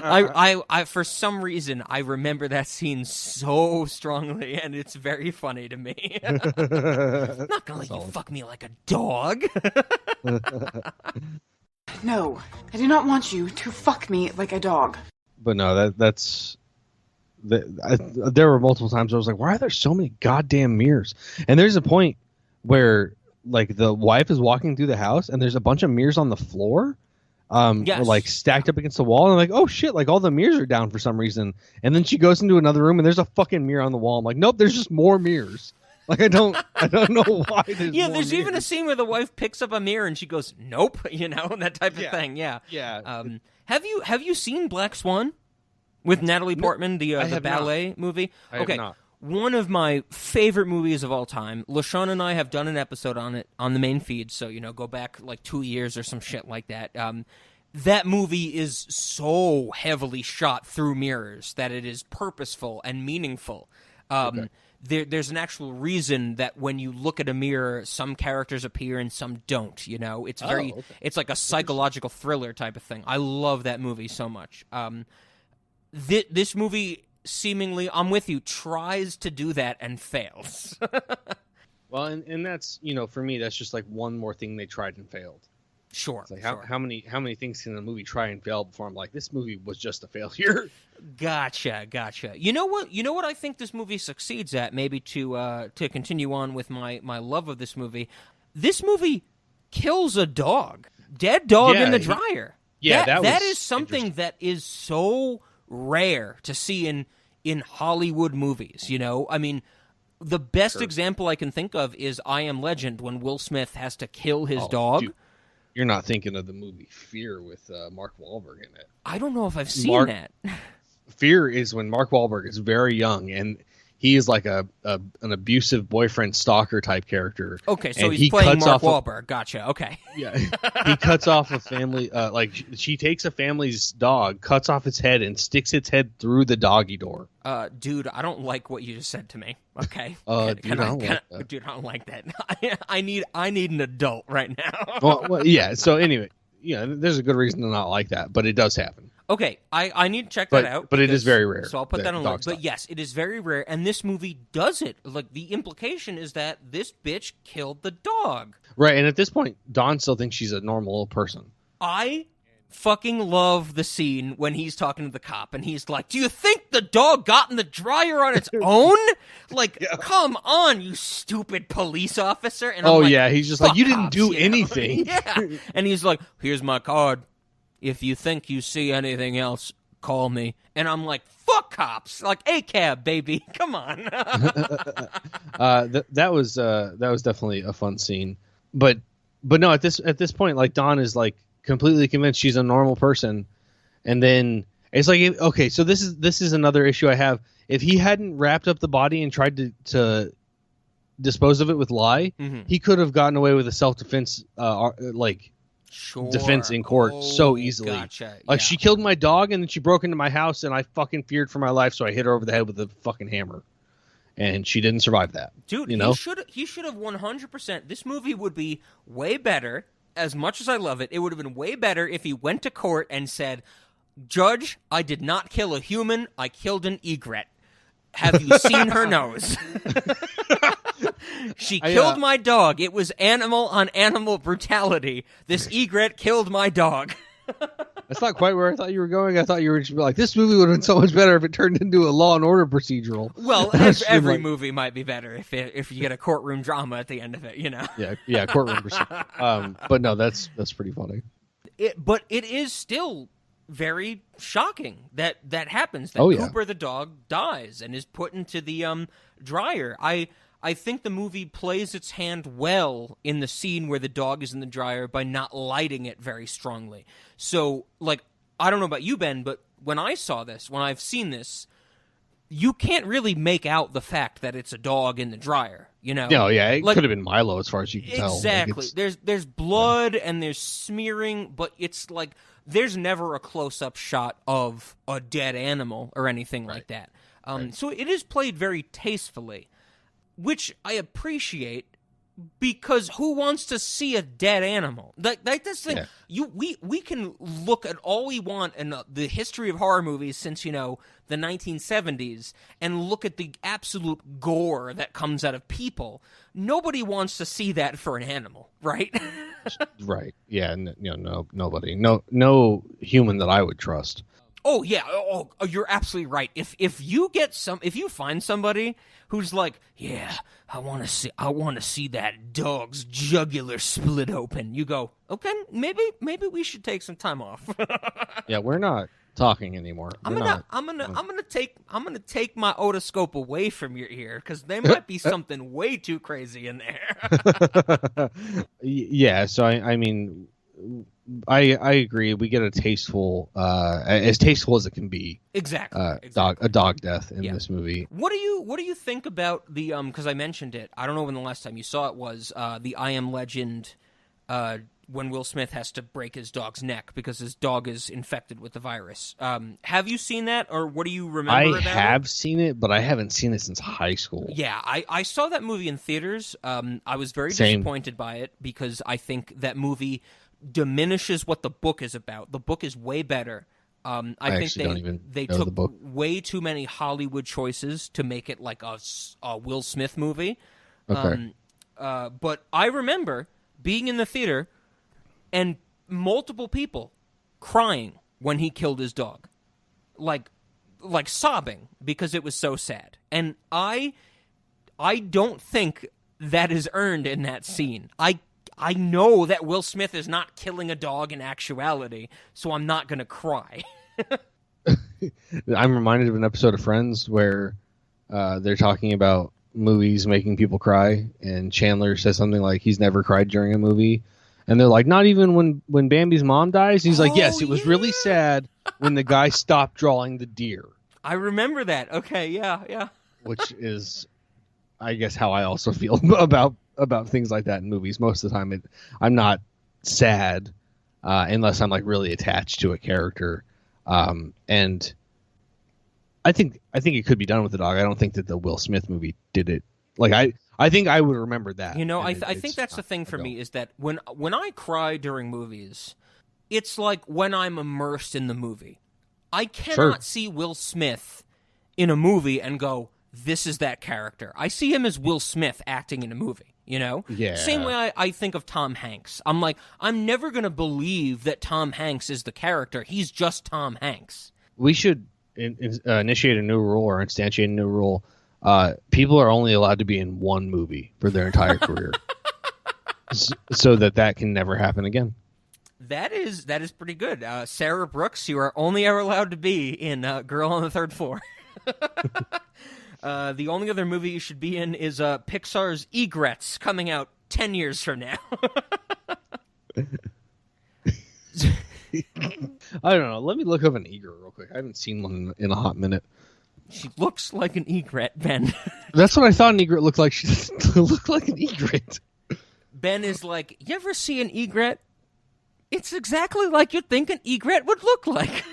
I for some reason I remember that scene so strongly, and it's very funny to me. I'm not going to let you fuck me like a dog. No, I do not want you to fuck me like a dog. But no, there were multiple times I was like, why are there so many goddamn mirrors? And there's a point where like the wife is walking through the house and there's a bunch of mirrors on the floor, yes. like stacked up against the wall, and I'm like, oh shit, like all the mirrors are down for some reason. And then she goes into another room and there's a fucking mirror on the wall. I'm like, nope, there's just more mirrors. Like I don't know why there's yeah, more there's mirrors. even a scene where the wife picks up a mirror and she goes, nope, that type of thing. Yeah. Have you seen Black Swan with Natalie Portman, the ballet movie? I have not. One of my favorite movies of all time. LaShawn and I have done an episode on it on the main feed, so go back like 2 years or some shit like that. that movie is so heavily shot through mirrors that it is purposeful and meaningful. There's an actual reason that when you look at a mirror, some characters appear and some don't. It's it's like a psychological thriller type of thing. I love that movie so much. This movie seemingly, I'm with you, tries to do that and fails. Well, and that's, for me, that's just like one more thing they tried and failed. Sure. It's like how many things can a movie try and fail before I'm like, this movie was just a failure? Gotcha. You know what I think this movie succeeds at, maybe to continue on with my love of this movie. This movie kills a dog. Dead dog in the dryer. That is something that is so rare to see in Hollywood movies, I mean, the best example I can think of is I Am Legend, when Will Smith has to kill his dog. Dude. You're not thinking of the movie Fear with Mark Wahlberg in it. I don't know if I've seen that. Fear is when Mark Wahlberg is very young, and he is like an abusive boyfriend stalker type character. Okay, so he's playing Mark Wahlberg. Gotcha. Okay. Yeah, he cuts off a family. She takes a family's dog, cuts off its head, and sticks its head through the doggy door. Dude, I don't like what you just said to me. Okay. Dude, I don't like that. I need an adult right now. well, yeah. So anyway, there's a good reason to not like that, but it does happen. Okay, I need to check that out. But it is very rare. So I'll put that on list. But yes, it is very rare, and this movie does it. Like, the implication is that this bitch killed the dog. Right, and at this point, Dawn still thinks she's a normal person. I fucking love the scene when he's talking to the cop, and he's like, do you think the dog got in the dryer on its own? Like, come on, you stupid police officer. And I'm like, he's just like, you didn't do anything. Yeah, and he's like, here's my card. If you think you see anything else, call me. And I'm like, fuck cops. Like, ACAB, baby. Come on. That was definitely a fun scene. But no, at this point, like, Dawn is like completely convinced she's a normal person. And then it's like, okay, so this is another issue I have. If he hadn't wrapped up the body and tried to dispose of it with lye, he could have gotten away with a self-defense defense in court so easily. Gotcha. Like, she killed my dog and then she broke into my house and I fucking feared for my life, so I hit her over the head with a fucking hammer. And she didn't survive that. Dude, he should have 100%. This movie would be way better. As much as I love it, it would have been way better if he went to court and said, Judge, I did not kill a human, I killed an egret. Have you seen her nose? She killed my dog. It was animal on animal brutality. This egret killed my dog. That's not quite where I thought you were going. I thought you were just like, this movie would have been so much better if it turned into a Law and Order procedural. Well, every movie might be better if you get a courtroom drama at the end of it, Yeah, courtroom procedural. But no, that's pretty funny. But it is still very shocking that happens. That Cooper the dog dies and is put into the dryer. I think the movie plays its hand well in the scene where the dog is in the dryer by not lighting it very strongly. So, like, I don't know about you, Ben, but when I've seen this, you can't really make out the fact that it's a dog in the dryer, No, yeah, it could have been Milo as far as you can tell. Exactly. There's blood and there's smearing, but it's like there's never a close-up shot of a dead animal or anything like that. So it is played very tastefully, which I appreciate, because who wants to see a dead animal? Like this thing, we can look at all we want in the history of horror movies since the 1970s and look at the absolute gore that comes out of people. Nobody wants to see that for an animal, right? Right. Yeah. No, nobody. No human that I would trust. Oh yeah. Oh, you're absolutely right. If you find somebody who's like, yeah, I want to see that dog's jugular split open, you go, okay, maybe we should take some time off. Yeah, we're not talking anymore. I'm gonna take my otoscope away from your ear because there might be something way too crazy in there. Yeah. So I mean, I agree. We get a tasteful, as tasteful as it can be. Exactly. A dog death in this movie. What do you think about the because I mentioned it. I don't know when the last time you saw it was the I Am Legend when Will Smith has to break his dog's neck because his dog is infected with the virus. Have you seen that, or what do you remember about it? I have seen it, but I haven't seen it since high school. Yeah, I saw that movie in theaters. I was very Same. disappointed by it because I think that movie diminishes what the book is about. The book is way better. I think actually don't even they know took the book. way too many Hollywood choices to make it like a Will Smith movie. Okay. But I remember being in the theater and multiple people crying when he killed his dog, like sobbing because it was so sad. And I don't think that is earned in that scene. I know that Will Smith is not killing a dog in actuality, so I'm not going to cry. I'm reminded of an episode of Friends where they're talking about movies making people cry, and Chandler says something like he's never cried during a movie. And they're like, not even when Bambi's mom dies? He's like, yes, it was really sad when the guy stopped drawing the deer. I remember that. Okay, yeah. Which is, I guess, how I also feel about things like that in movies. Most of the time, I'm not sad unless I'm like really attached to a character. And I think it could be done with the dog. I don't think that the Will Smith movie did it. Like I think I would remember that. You know, I think that's the thing for me is that when I cry during movies, it's like when I'm immersed in the movie. I cannot see Will Smith in a movie and go, this is that character. I see him as Will Smith acting in a movie, you know? Yeah. Same way I think of Tom Hanks. I'm like, I'm never going to believe that Tom Hanks is the character. He's just Tom Hanks. We should initiate a new rule or instantiate a new rule. People are only allowed to be in one movie for their entire career, so that can never happen again. That is pretty good. Sarah Brooks, you are only ever allowed to be in Girl on the Third Floor. The only other movie you should be in is Pixar's Egrets, coming out 10 years from now. I don't know. Let me look up an egret real quick. I haven't seen one in a hot minute. She looks like an egret, Ben. That's what I thought an egret looked like. She doesn't look like an egret. Ben is like, you ever see an egret? It's exactly like you'd think an egret would look like.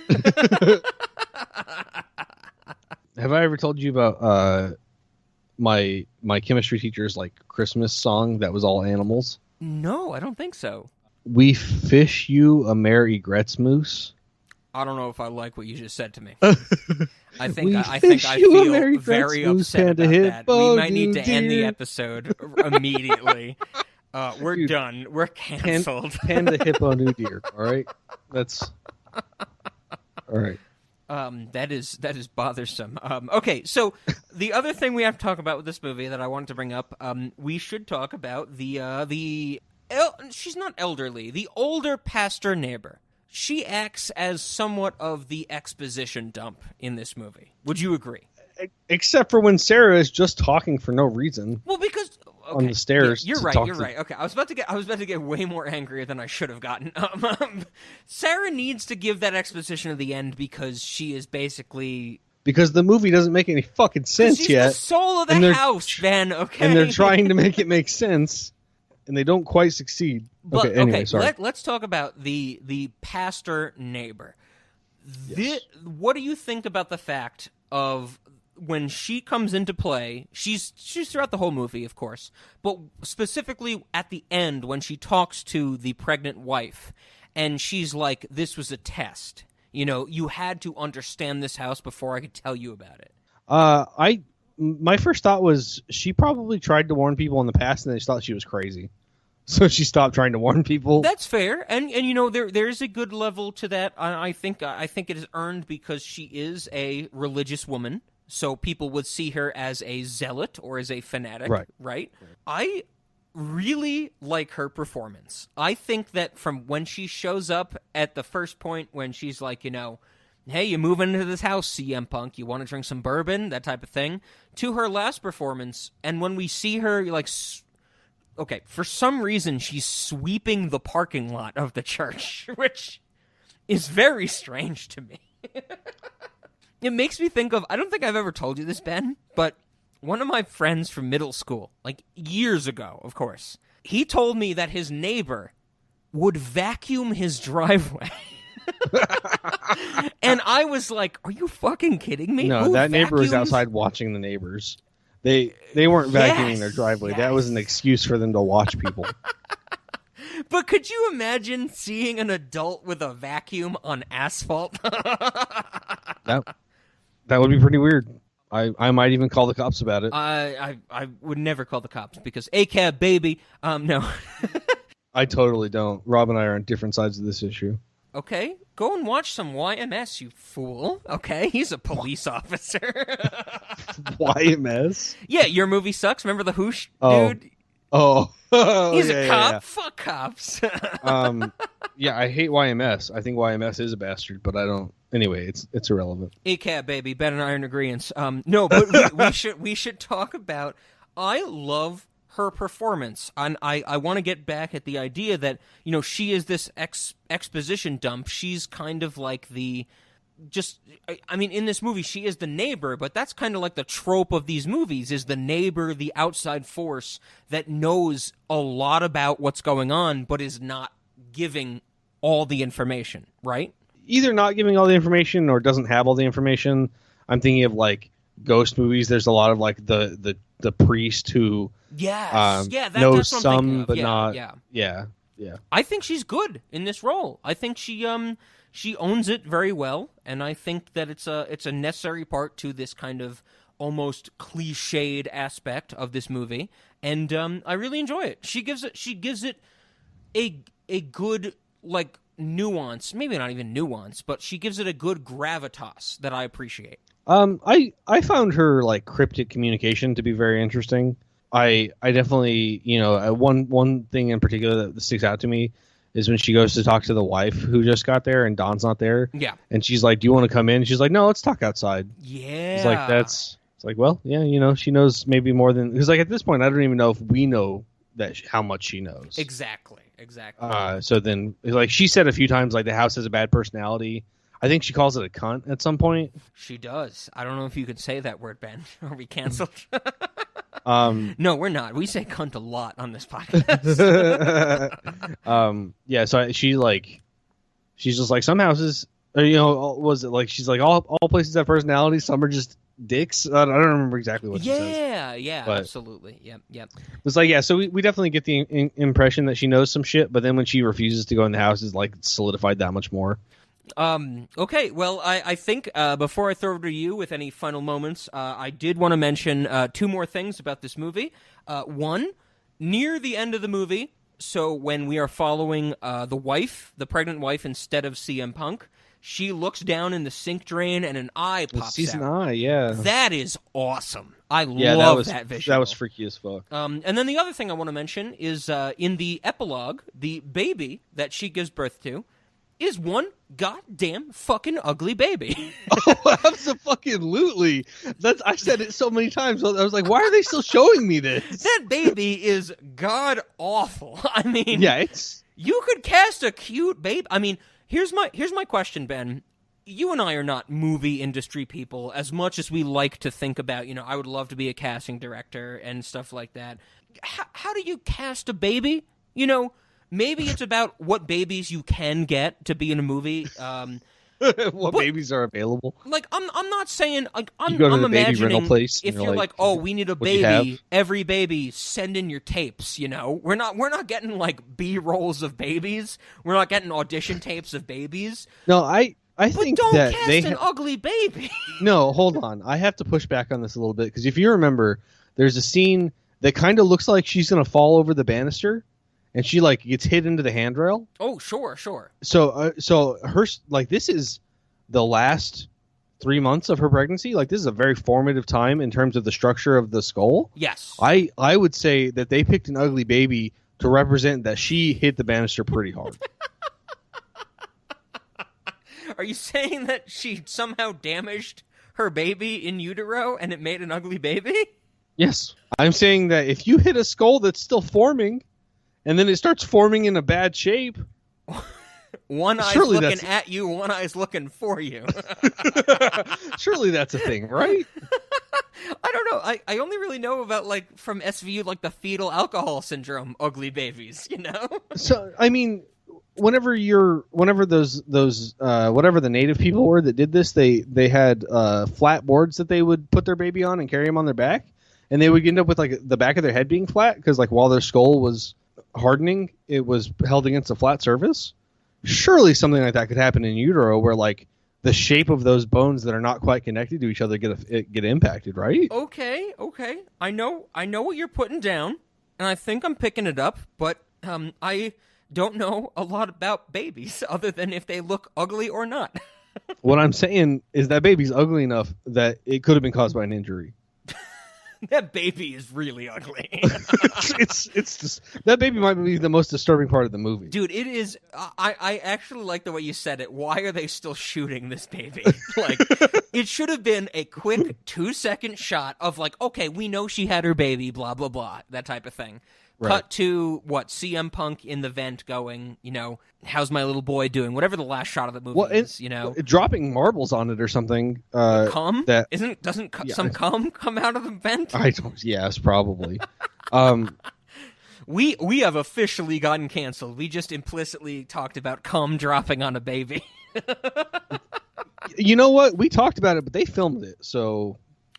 Have I ever told you about my chemistry teacher's like Christmas song that was all animals? No, I don't think so. We fish you a mare egrets moose. I don't know if I like what you just said to me. I think We I fish feel you a Merry very Christmas, upset Panda about that. Hippo, We might need to end the dear. episode immediately. We're Dude, done. We're canceled. Panda hippo new deer. All right, that's all right. That is bothersome. Okay, so the other thing we have to talk about with this movie that I wanted to bring up, we should talk about she's not elderly, the older pastor neighbor. She acts as somewhat of the exposition dump in this movie. Would you agree? Except for when Sarah is just talking for no reason. Well, because on the stairs. yeah, you're to right. talk You're to- right. Okay, I was about to get way more angrier than I should have gotten. Sarah needs to give that exposition at the end because she is basically Because the movie doesn't make any fucking sense she's yet. the soul of and the they're- house, Ben. Okay, And they're trying to make it make sense, and they don't quite succeed. But, okay, anyway, sorry. Let's talk about the pastor neighbor. What do you think about the fact of when she comes into play? She's throughout the whole movie, of course, but specifically at the end when she talks to the pregnant wife, and she's like, "This was a test. You know, you had to understand this house before I could tell you about it." My first thought was she probably tried to warn people in the past, and they just thought she was crazy. So she stopped trying to warn people. That's fair, and you know there's a good level to that. I think it is earned because she is a religious woman, so people would see her as a zealot or as a fanatic, right? I really like her performance. I think that from when she shows up at the first point when she's like, you know, hey, you move into this house, CM Punk, you want to drink some bourbon, that type of thing, to her last performance, and when we see her like. Okay, for some reason, she's sweeping the parking lot of the church, which is very strange to me. It makes me think of, I don't think I've ever told you this, Ben, but one of my friends from middle school, like years ago, of course, he told me that his neighbor would vacuum his driveway. And I was like, are you fucking kidding me? No, Who that neighbor was vacuums? outside watching the neighbors. They weren't vacuuming their driveway. That was an excuse for them to watch people. But could you imagine seeing an adult with a vacuum on asphalt? That would be pretty weird. I might even call the cops about it. I would never call the cops because ACAB, baby. No. I totally don't. Rob and I are on different sides of this issue. Okay, go and watch some YMS, you fool. Okay, he's a police officer. YMS? Yeah, Your Movie Sucks. Remember the Hoosh dude? Oh. He's a cop. Yeah. Fuck cops. Yeah, I hate YMS. I think YMS is a bastard, but I don't. Anyway, it's irrelevant. ACAB, baby. Ben and I are in agreement. No, but we should talk about. I love her performance, and I want to get back at the idea that she is this exposition dump. She's kind of like the. I mean, in this movie, she is the neighbor, but that's kind of like the trope of these movies, is the neighbor, the outside force that knows a lot about what's going on, but is not giving all the information, right? Either not giving all the information or doesn't have all the information. I'm thinking of, like, ghost movies. There's a lot of, like, the priest who knows that's what I'm some, thinking of. But not... Yeah. Yeah. I think she's good in this role. I think she owns it very well, and I think that it's a necessary part to this kind of almost cliched aspect of this movie, and I really enjoy it. She gives it a good, like, nuance, maybe not even nuance, but she gives it a good gravitas that I appreciate. I found her, like, cryptic communication to be very interesting. I definitely, one thing in particular that sticks out to me is when she goes to talk to the wife who just got there and Don's not there. Yeah. And she's like, do you want to come in? And she's like, no, let's talk outside. Yeah. It's like, it's like, well, yeah, she knows maybe more than, because, like, at this point, I don't even know if we know that how much she knows. Exactly. So then, like, she said a few times, like, the house has a bad personality. I think she calls it a cunt at some point. She does. I don't know if you could say that word, Ben. Are we canceled? No, we're not. We say cunt a lot on this podcast. Yeah, so she's just like, some houses, was it like, she's like, all places have personalities, some are just dicks. I don't remember exactly what she says. Yeah, but absolutely. Yep. It's like, yeah, so we definitely get the impression that she knows some shit, but then when she refuses to go in the house, is like solidified that much more. Okay, well, I think before I throw it to you with any final moments, I did want to mention two more things about this movie. One, near the end of the movie, so when we are following the pregnant wife instead of CM Punk, she looks down in the sink drain and an eye pops out. Sees an eye, yeah. That is awesome. I love that visual. That was freaky as fuck. And then the other thing I want to mention is in the epilogue, the baby that she gives birth to is one goddamn fucking ugly baby. Oh, absolutely. I said it so many times. I was like, why are they still showing me this? That baby is god awful. I mean, yeah, you could cast a cute baby. I mean, here's my question, Ben. You and I are not movie industry people as much as we like to think about, I would love to be a casting director and stuff like that. How do you cast a baby? Maybe it's about what babies you can get to be in a movie. What babies are available? Like, I'm not saying, like, you go to I'm the baby rental imagining place if you're like, oh, we need a baby, every baby, send in your tapes. We're not getting like B-rolls of babies. We're not getting audition tapes of babies. No, I think don't that cast an ugly baby. No, hold on. I have to push back on this a little bit because if you remember, there's a scene that kind of looks like she's gonna fall over the banister. And she, like, gets hit into the handrail. Oh, sure. So her, like, this is the last 3 months of her pregnancy. Like, this is a very formative time in terms of the structure of the skull. Yes. I would say that they picked an ugly baby to represent that she hit the banister pretty hard. Are you saying that she somehow damaged her baby in utero and it made an ugly baby? Yes. I'm saying that if you hit a skull that's still forming, and then it starts forming in a bad shape. One eye's looking at you, one eye's looking for you. Surely that's a thing, right? I don't know. I only really know about, like, from SVU, like, the fetal alcohol syndrome ugly babies, So, I mean, whenever those whatever the native people were that did this, they had flat boards that they would put their baby on and carry him on their back, and they would end up with like the back of their head being flat because like while their skull was hardening, it was held against a flat surface. Surely something like that could happen in utero, where like the shape of those bones that are not quite connected to each other get impacted, right? Okay. I know what you're putting down, and I think I'm picking it up, but I don't know a lot about babies other than if they look ugly or not. What I'm saying is that baby's ugly enough that it could have been caused by an injury. That baby is really ugly. it's just that baby might be the most disturbing part of the movie. Dude, it is. I actually like the way you said it. Why are they still shooting this baby? Like, it should have been a quick 2-second shot of like, okay, we know she had her baby, blah blah blah, that type of thing. Right. Cut to CM Punk in the vent going, how's my little boy doing? Whatever the last shot of the movie is, dropping marbles on it or something. Cum? Doesn't some cum come out of the vent? I don't. Yes, probably. We have officially gotten canceled. We just implicitly talked about cum dropping on a baby. You know what? We talked about it, but they filmed it, so.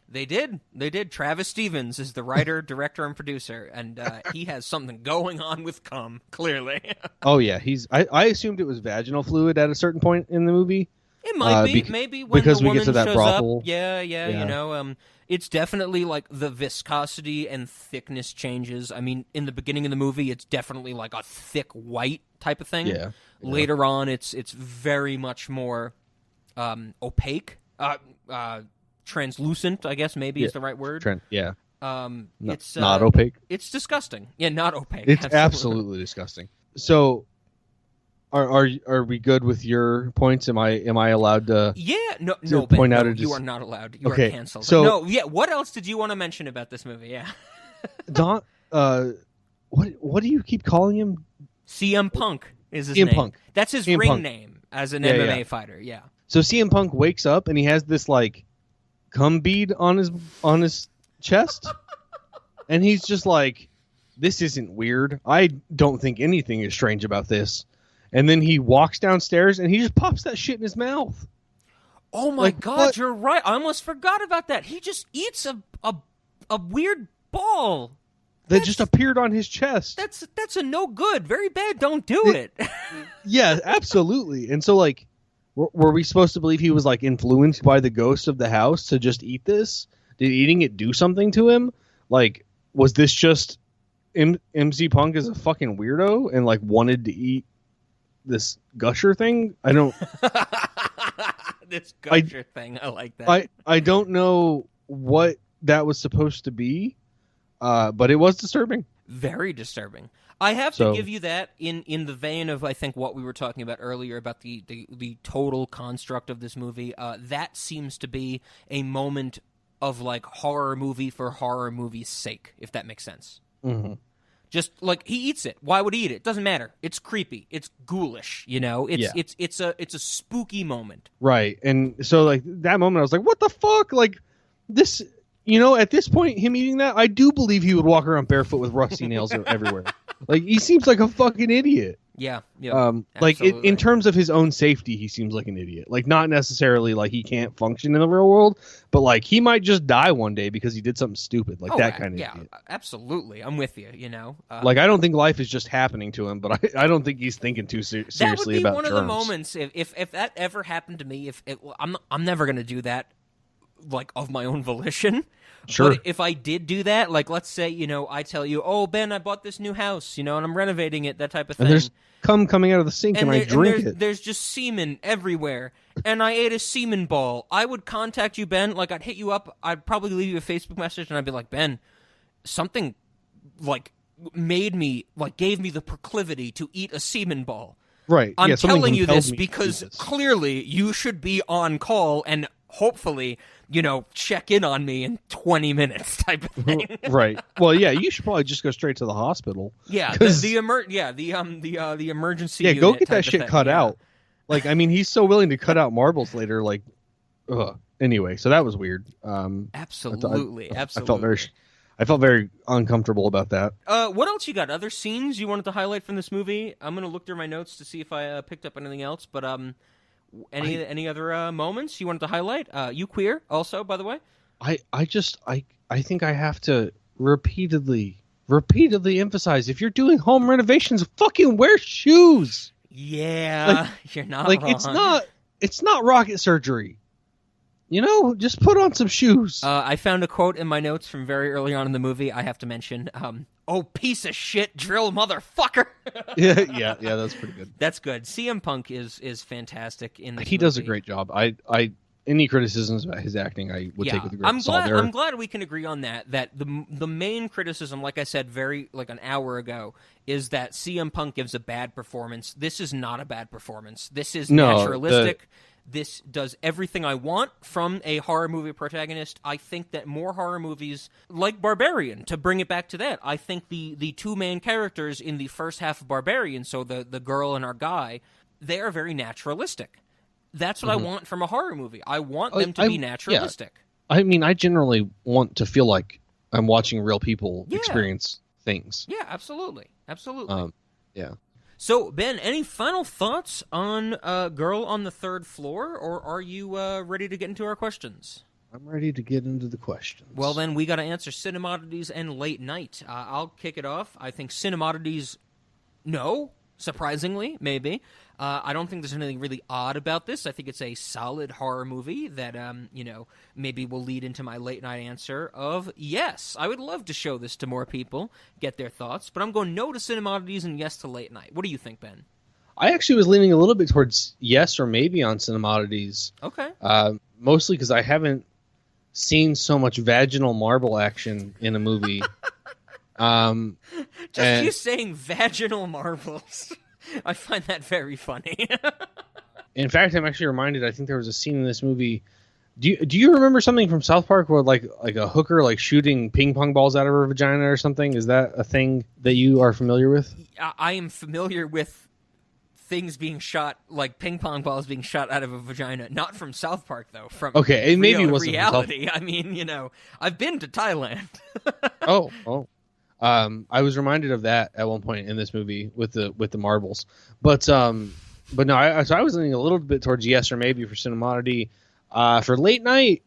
They did. Travis Stevens is the writer, director, and producer, and he has something going on with cum, clearly. Oh, yeah. I assumed it was vaginal fluid at a certain point in the movie. It might be. Maybe when because the we woman get to that shows brothel. Up. Yeah. It's definitely like the viscosity and thickness changes. I mean, in the beginning of the movie, it's definitely like a thick white type of thing. Yeah. Later on, it's very much more opaque. Translucent, I guess maybe is the right word. It's not opaque. It's disgusting. Yeah, not opaque. It's absolutely disgusting. So, are we good with your points? Am I allowed to? Yeah, no, point out. You are not allowed. You are canceled. So, what else did you want to mention about this movie? Yeah, Don. What do you keep calling him? CM Punk is his CM name. Punk. That's his CM ring Punk. name as an MMA fighter. Yeah. So CM Punk wakes up and he has this like cum bead on his chest, and he's just like, "This isn't weird. I don't think anything is strange about this." And then he walks downstairs and he just pops that shit in his mouth. Oh my God, what? You're right. I almost forgot about that. He just eats a weird ball that just appeared on his chest. That's a no good. Very bad. Don't do it. Yeah, absolutely. And so like, were we supposed to believe he was like influenced by the ghost of the house to just eat this? Did eating it do something to him? Like, was this just MC Punk is a fucking weirdo and like wanted to eat this gusher thing? I don't. This gusher thing. I like that. I don't know what that was supposed to be, but it was disturbing. Very disturbing. I have to give you that in the vein of, I think, what we were talking about earlier about the total construct of this movie. That seems to be a moment of, like, horror movie for horror movie's sake, if that makes sense. Mm-hmm. Just, like, he eats it. Why would he eat it? Doesn't matter. It's creepy. It's ghoulish, It's a spooky moment. Right. And so, like, that moment, I was like, what the fuck? Like, this... at this point, him eating that, I do believe he would walk around barefoot with rusty nails everywhere. Like, he seems like a fucking idiot. Yeah. Like, in terms of his own safety, he seems like an idiot. Like, not necessarily like he can't function in the real world, but like he might just die one day because he did something stupid. Like that kind of idiot. Absolutely. I'm with you, like, I don't think life is just happening to him, but I don't think he's thinking too seriously about That would be one germs. of the moments, if that ever happened to me, I'm never going to do that, like, of my own volition. Sure. But if I did do that, like, let's say, I tell you, oh, Ben, I bought this new house, and I'm renovating it, that type of thing. And there's cum coming out of the sink, and I drink it. There's just semen everywhere, and I ate a semen ball. I would contact you, Ben. Like, I'd hit you up. I'd probably leave you a Facebook message, and I'd be like, Ben, something, like, gave me the proclivity to eat a semen ball. Right. I'm telling you this because clearly you should be on call and hopefully, check in on me in 20 minutes type of thing. Right. Well, yeah, you should probably just go straight to the hospital. Yeah, the emergency Yeah, unit go get type that shit thing. cut out. Like, I mean, he's so willing to cut out marbles later, like, ugh. Anyway, so that was weird. Absolutely. I felt very I felt very uncomfortable about that. What else you got? Other scenes you wanted to highlight from this movie? I'm gonna look through my notes to see if I picked up anything else. But any other moments you wanted to highlight? You queer also, by the way. I think I have to repeatedly emphasize, if you're doing home renovations, fucking wear shoes. Yeah, you're not like wrong. it's not rocket surgery. Just put on some shoes. I found a quote in my notes from very early on in the movie I have to mention. Oh, piece of shit drill motherfucker. yeah, that's pretty good. That's good. CM Punk is fantastic in this He does a movie. great job. I any criticisms about his acting, I would take with a grain of salt there. I'm glad we can agree on that. That the main criticism, like I said, an hour ago, is that CM Punk gives a bad performance. This is not a bad performance. This is naturalistic. This does everything I want from a horror movie protagonist. I think that more horror movies, like Barbarian, to bring it back to that, I think the two main characters in the first half of Barbarian, so the girl and our guy, they are very naturalistic. That's what I want from a horror movie. I want them to be naturalistic. Yeah. I mean, I generally want to feel like I'm watching real people experience things. Yeah, absolutely. Yeah. So, Ben, any final thoughts on Girl on the Third Floor, or are you ready to get into our questions? I'm ready to get into the questions. Well, then, we got to answer Cinemoddities and Late Night. I'll kick it off. I think Cinemoddities, no. Surprisingly, maybe. I don't think there's anything really odd about this. I think it's a solid horror movie that, maybe will lead into my late night answer of yes. I would love to show this to more people, get their thoughts, but I'm going no to Cinemoddities and yes to Late Night. What do you think, Ben? I actually was leaning a little bit towards yes or maybe on Cinemoddities. Okay. Mostly because I haven't seen so much vaginal marble action in a movie. Just you saying vaginal marbles, I find that very funny. In fact, I'm actually reminded. I think there was a scene in this movie. Do you remember something from South Park where like a hooker shooting ping pong balls out of her vagina or something? Is that a thing that you are familiar with? I am familiar with things being shot, like ping pong balls being shot out of a vagina. Not from South Park though. From maybe it wasn't reality. I mean, I've been to Thailand. Oh. I was reminded of that at one point in this movie with the marbles, but no, I was leaning a little bit towards yes or maybe for Cinemoddity. For Late Night,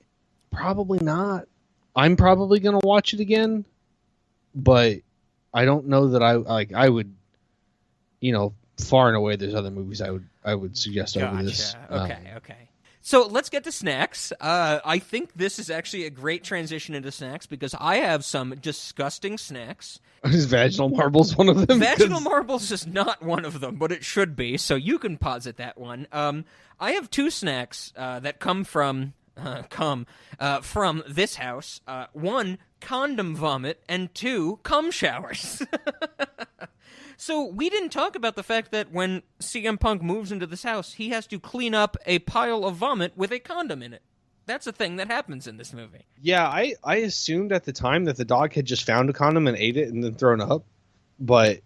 probably not. I'm probably gonna watch it again, but I don't know that I would, far and away. There's other movies I would suggest over this. Okay. So let's get to snacks. I think this is actually a great transition into snacks because I have some disgusting snacks. Is vaginal marbles one of them? Vaginal marbles is not one of them, but it should be, so you can posit that one. I have two snacks that come from this house. One, condom vomit, and two, cum showers. So we didn't talk about the fact that when CM Punk moves into this house, he has to clean up a pile of vomit with a condom in it. That's a thing that happens in this movie. Yeah, I assumed at the time that the dog had just found a condom and ate it and then thrown up, but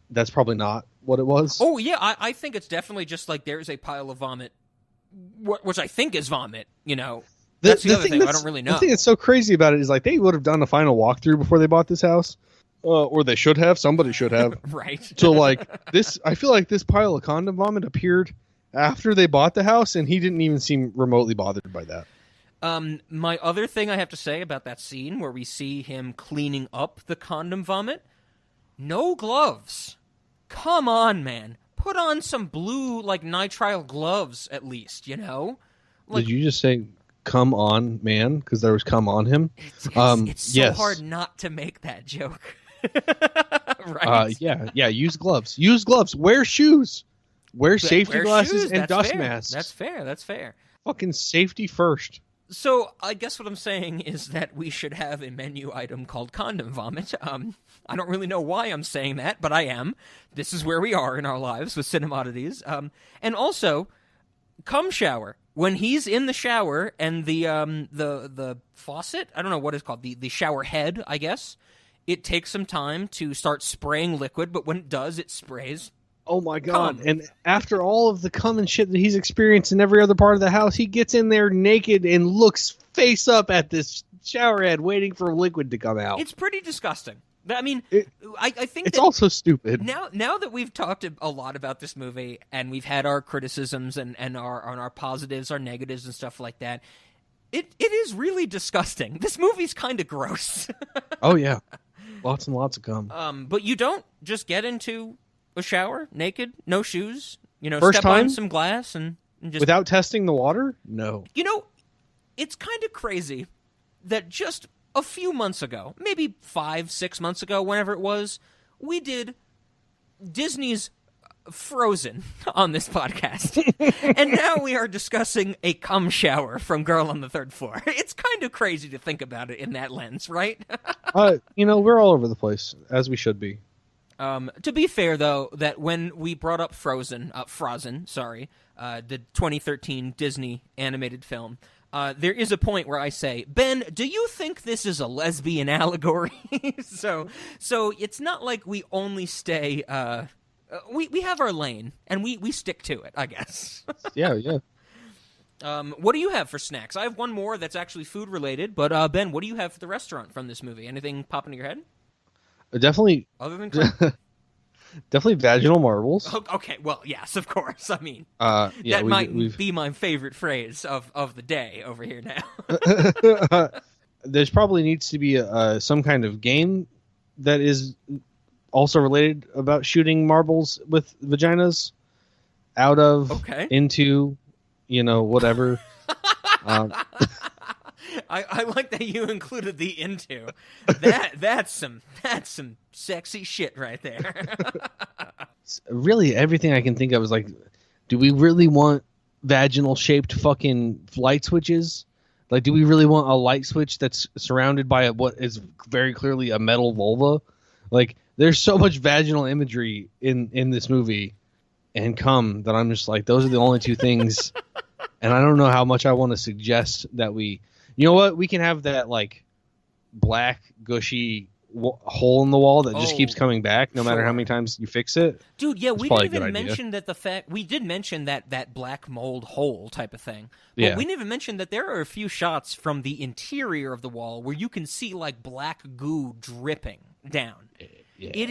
that's probably not what it was. Oh, yeah, I think it's definitely just like there's a pile of vomit, which I think is vomit, That's the other thing. I don't really know. The thing that's so crazy about it is they would have done a final walkthrough before they bought this house. Or they should have. Somebody should have. Right. So, this, I feel like this pile of condom vomit appeared after they bought the house, and he didn't even seem remotely bothered by that. My other thing I have to say about that scene where we see him cleaning up the condom vomit, no gloves. Come on, man. Put on some blue, nitrile gloves, at least, Did you just say, come on, man? Because there was come on him? It's so hard not to make that joke. Right? Yeah. Use gloves. Wear shoes. Wear safety glasses and dust masks. That's fair. Fucking safety first. So I guess what I'm saying is that we should have a menu item called condom vomit. I don't really know why I'm saying that, but I am. This is where we are in our lives with Cinemoddities. And also, cum shower. When he's in the shower and the faucet, I don't know what it's called, the shower head, I guess, it takes some time to start spraying liquid, but when it does, it sprays. Oh my god. Cum. And after all of the cum and shit that he's experienced in every other part of the house, he gets in there naked and looks face up at this shower head waiting for liquid to come out. It's pretty disgusting. I mean, I think it's also stupid. Now that we've talked a lot about this movie and we've had our criticisms and our positives, our negatives, and stuff like that, it is really disgusting. This movie's kind of gross. Oh yeah, lots and lots of cum. But you don't just get into a shower naked, no shoes. First step time? on some glass and just Without testing the water? No. It's kind of crazy that just a few months ago, maybe 5-6 months ago, whenever it was, we did Disney's Frozen on this podcast. And now we are discussing a cum shower from Girl on the Third Floor. It's kind of crazy to think about it in that lens, right? We're all over the place, as we should be. To be fair, though, that when we brought up Frozen, the 2013 Disney animated film, there is a point where I say, Ben, do you think this is a lesbian allegory? So it's not like we only stay. We have our lane and we stick to it, I guess. Yeah. What do you have for snacks? I have one more that's actually food related, but Ben, what do you have for the restaurant from this movie? Anything pop into your head? Definitely. Other than definitely vaginal marbles. Okay, well, yes, of course. I mean, that might be my favorite phrase of the day over here now. There's probably needs to be some kind of game that is also related about shooting marbles with vaginas out of into, whatever. I like that you included the into. That's some sexy shit right there. Really, everything I can think of is like, do we really want vaginal shaped fucking light switches? Like, do we really want a light switch that's surrounded by what is very clearly a metal vulva? Like, there's so much vaginal imagery in this movie and cum that I'm just like, those are the only two things. And I don't know how much I want to suggest that we. You know what? We can have that like black gushy hole in the wall that just keeps coming back no matter how many times you fix it. Dude, yeah, we didn't even mention that we did mention that black mold hole type of thing. But we didn't even mention that there are a few shots from the interior of the wall where you can see like black goo dripping down. Yeah.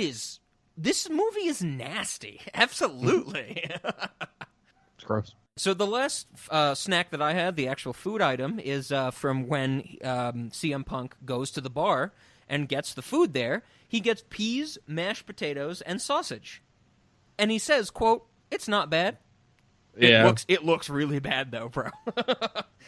This movie is nasty. Absolutely. It's gross. So the last snack that I had, the actual food item, is from when CM Punk goes to the bar and gets the food there. He gets peas, mashed potatoes, and sausage. And he says, quote, "It's not bad." Yeah. It looks really bad, though, bro.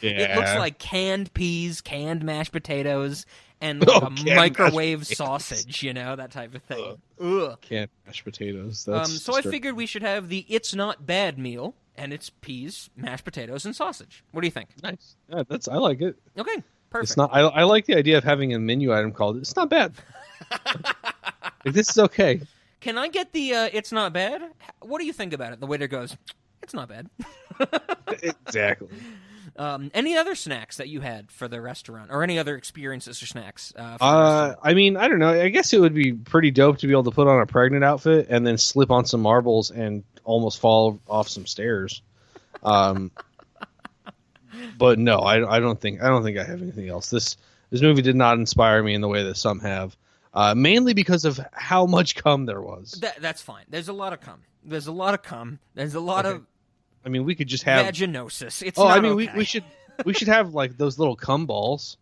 It looks like canned peas, canned mashed potatoes, and like a microwave sausage, that type of thing. Ugh. Canned mashed potatoes. So I figured we should have the It's Not Bad meal. And it's peas, mashed potatoes, and sausage. What do you think? Nice. Yeah, I like it. Okay, perfect. It's not. I like the idea of having a menu item called "It's Not Bad." Like, this is okay. Can I get the "It's Not Bad"? What do you think about it? The waiter goes, "It's not bad." Exactly. Any other snacks that you had for the restaurant, or any other experiences or snacks? I mean, I don't know. I guess it would be pretty dope to be able to put on a pregnant outfit and then slip on some marbles and almost fall off some stairs. But no, I don't think I have anything else. This movie did not inspire me in the way that some have. Mainly because of how much cum there was. That's fine. There's a lot of cum. There's a lot of. I mean, we could just have vaginosis. It's we should have like those little cum balls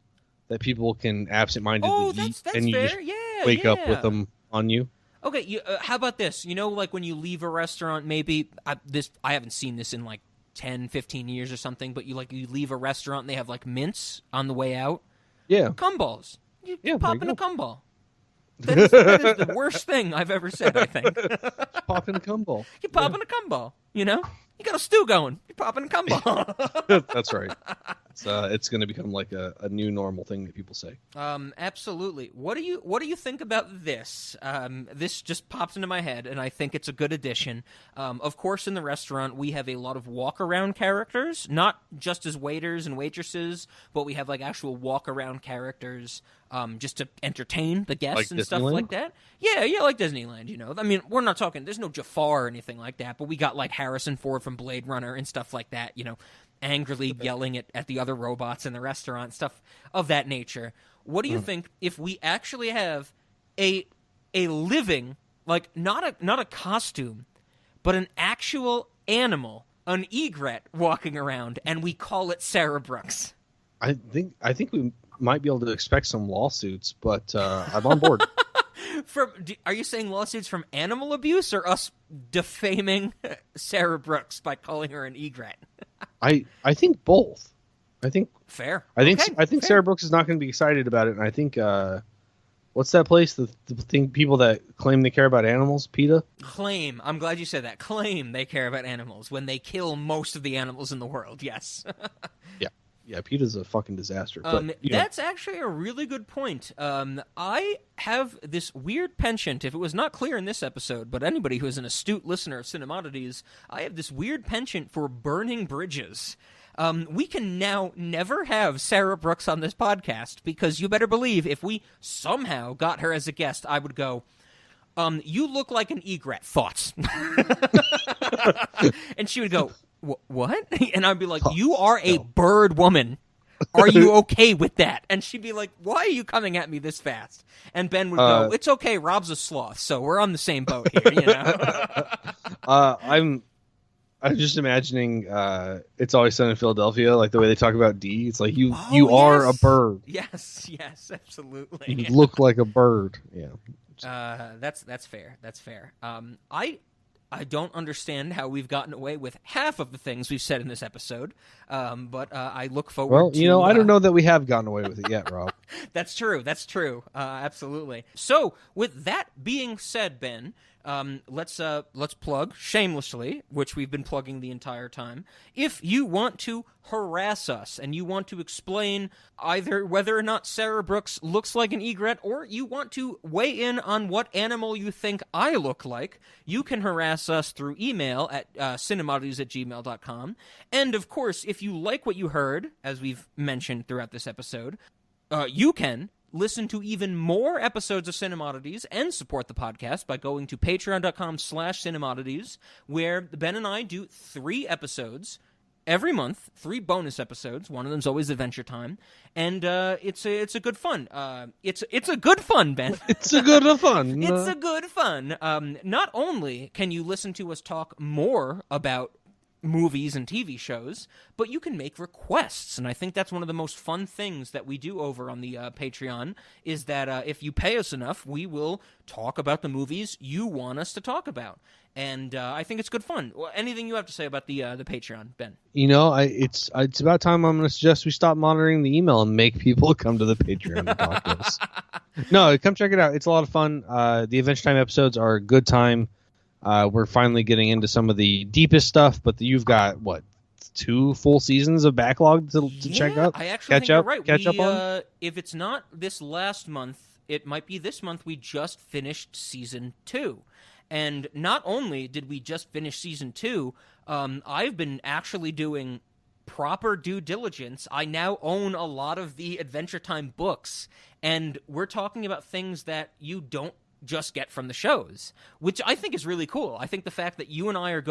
that people can absentmindedly eat, and you fair. just wake up with them on you. Okay, how about this? Like when you leave a restaurant, maybe I haven't seen this in like 10, 15 years or something, but you leave a restaurant and they have like mints on the way out. Yeah, cum balls. You pop in a cum ball. That is the worst thing I've ever said, I think. Pop in a cum ball. You pop in a cum ball, You got a stew going. You're popping a cum ball. That's right. It's going to become like a new normal thing that people say. Absolutely. What do you think about this? This just popped into my head, and I think it's a good addition. Of course, in the restaurant, we have a lot of walk-around characters, not just as waiters and waitresses, but we have like actual walk-around characters just to entertain the guests and stuff like that. Yeah, like Disneyland, I mean, we're not talking, there's no Jafar or anything like that, but we got like Harrison Ford from Blade Runner and stuff like that, angrily yelling at the other robots in the restaurant, stuff of that nature. What do you think if we actually have a living, like not a costume, but an actual animal, an egret walking around, and we call it Sarah Brooks? I think we might be able to expect some lawsuits, but I'm on board. Are you saying lawsuits from animal abuse or us defaming Sarah Brooks by calling her an egret? I think both. I think fair. I think fair. Sarah Brooks is not going to be excited about it, and I think what's that place? The thing people that claim they care about animals, PETA. Claim. I'm glad you said that. Claim they care about animals when they kill most of the animals in the world. Yes. Yeah, PETA's a fucking disaster. That's actually a really good point. I have this weird penchant, if it was not clear in this episode, but anybody who is an astute listener of Cinemodities, I have this weird penchant for burning bridges. We can now never have Sarah Brooks on this podcast, because you better believe if we somehow got her as a guest, I would go, you look like an egret. Thoughts? And she would go, what? And I'd be like, you are a bird woman. Are you okay with that? And she'd be like, why are you coming at me this fast? And Ben would go, it's okay, Rob's a sloth, so we're on the same boat here, you know? I'm just imagining It's Always Sunny in Philadelphia, like the way they talk about D. It's like you are a bird. Yes, absolutely. You look like a bird. Yeah. That's fair. That's fair. I don't understand how we've gotten away with half of the things we've said in this episode, but I look forward to... Well, I don't know that we have gotten away with it yet, Rob. That's true. Absolutely. So, with that being said, Ben, let's plug shamelessly, which we've been plugging the entire time. If you want to harass us and you want to explain either whether or not Sarah Brooks looks like an egret, or you want to weigh in on what animal you think I look like, you can harass us through email at cinemodities@gmail.com. And of course, if you like what you heard, as we've mentioned throughout this episode, you can listen to even more episodes of Cinemodities and support the podcast by going to patreon.com/cinemodities, where Ben and I do 3 episodes every month, 3 bonus episodes. One of them's always Adventure Time, and it's a good fun. It's a good fun, Ben. It's a good fun. It's a good fun. Not only can you listen to us talk more about movies and TV shows, but you can make requests, and I think that's one of the most fun things that we do over on the Patreon, is that if you pay us enough, we will talk about the movies you want us to talk about, and I think it's good fun. Anything you have to say about the Patreon, Ben? You know, it's about time I'm going to suggest we stop monitoring the email and make people come to the Patreon to talk to us. No, come check it out. It's a lot of fun. The Adventure Time episodes are a good time. We're finally getting into some of the deepest stuff, but you've got, 2 full seasons of backlog to check out? I actually think you're right. Catch up on? If it's not this last month, it might be this month. We just finished Season 2. And not only did we just finish Season 2, I've been actually doing proper due diligence. I now own a lot of the Adventure Time books, and we're talking about things that you don't just get from the shows, which I think is really cool. I think the fact that you and I are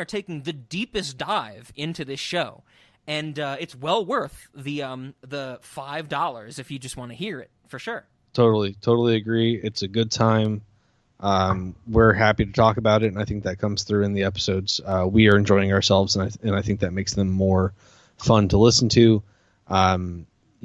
taking the deepest dive into this show, and it's well worth the $5 if you just want to hear it, for sure. Totally agree. It's a good time. We're happy to talk about it, and I think that comes through in the episodes. We are enjoying ourselves, and I think that makes them more fun to listen to.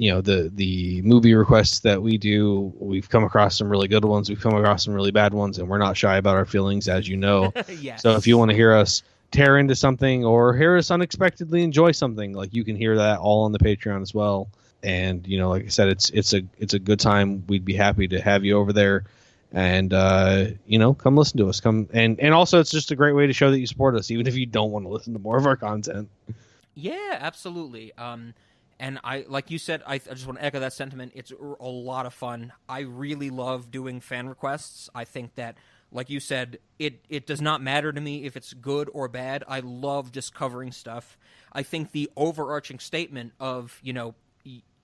The movie requests that we do, we've come across some really good ones. We've come across some really bad ones, and we're not shy about our feelings, as you know. Yes. So if you want to hear us tear into something or hear us unexpectedly enjoy something, like, you can hear that all on the Patreon as well. And, like I said, it's a good time. We'd be happy to have you over there, and come listen to us. Come and also, it's just a great way to show that you support us, even if you don't want to listen to more of our content. Yeah, absolutely. And I, like you said, I just want to echo that sentiment. It's a lot of fun. I really love doing fan requests. I think that, like you said, it does not matter to me if it's good or bad. I love just covering stuff. I think the overarching statement of,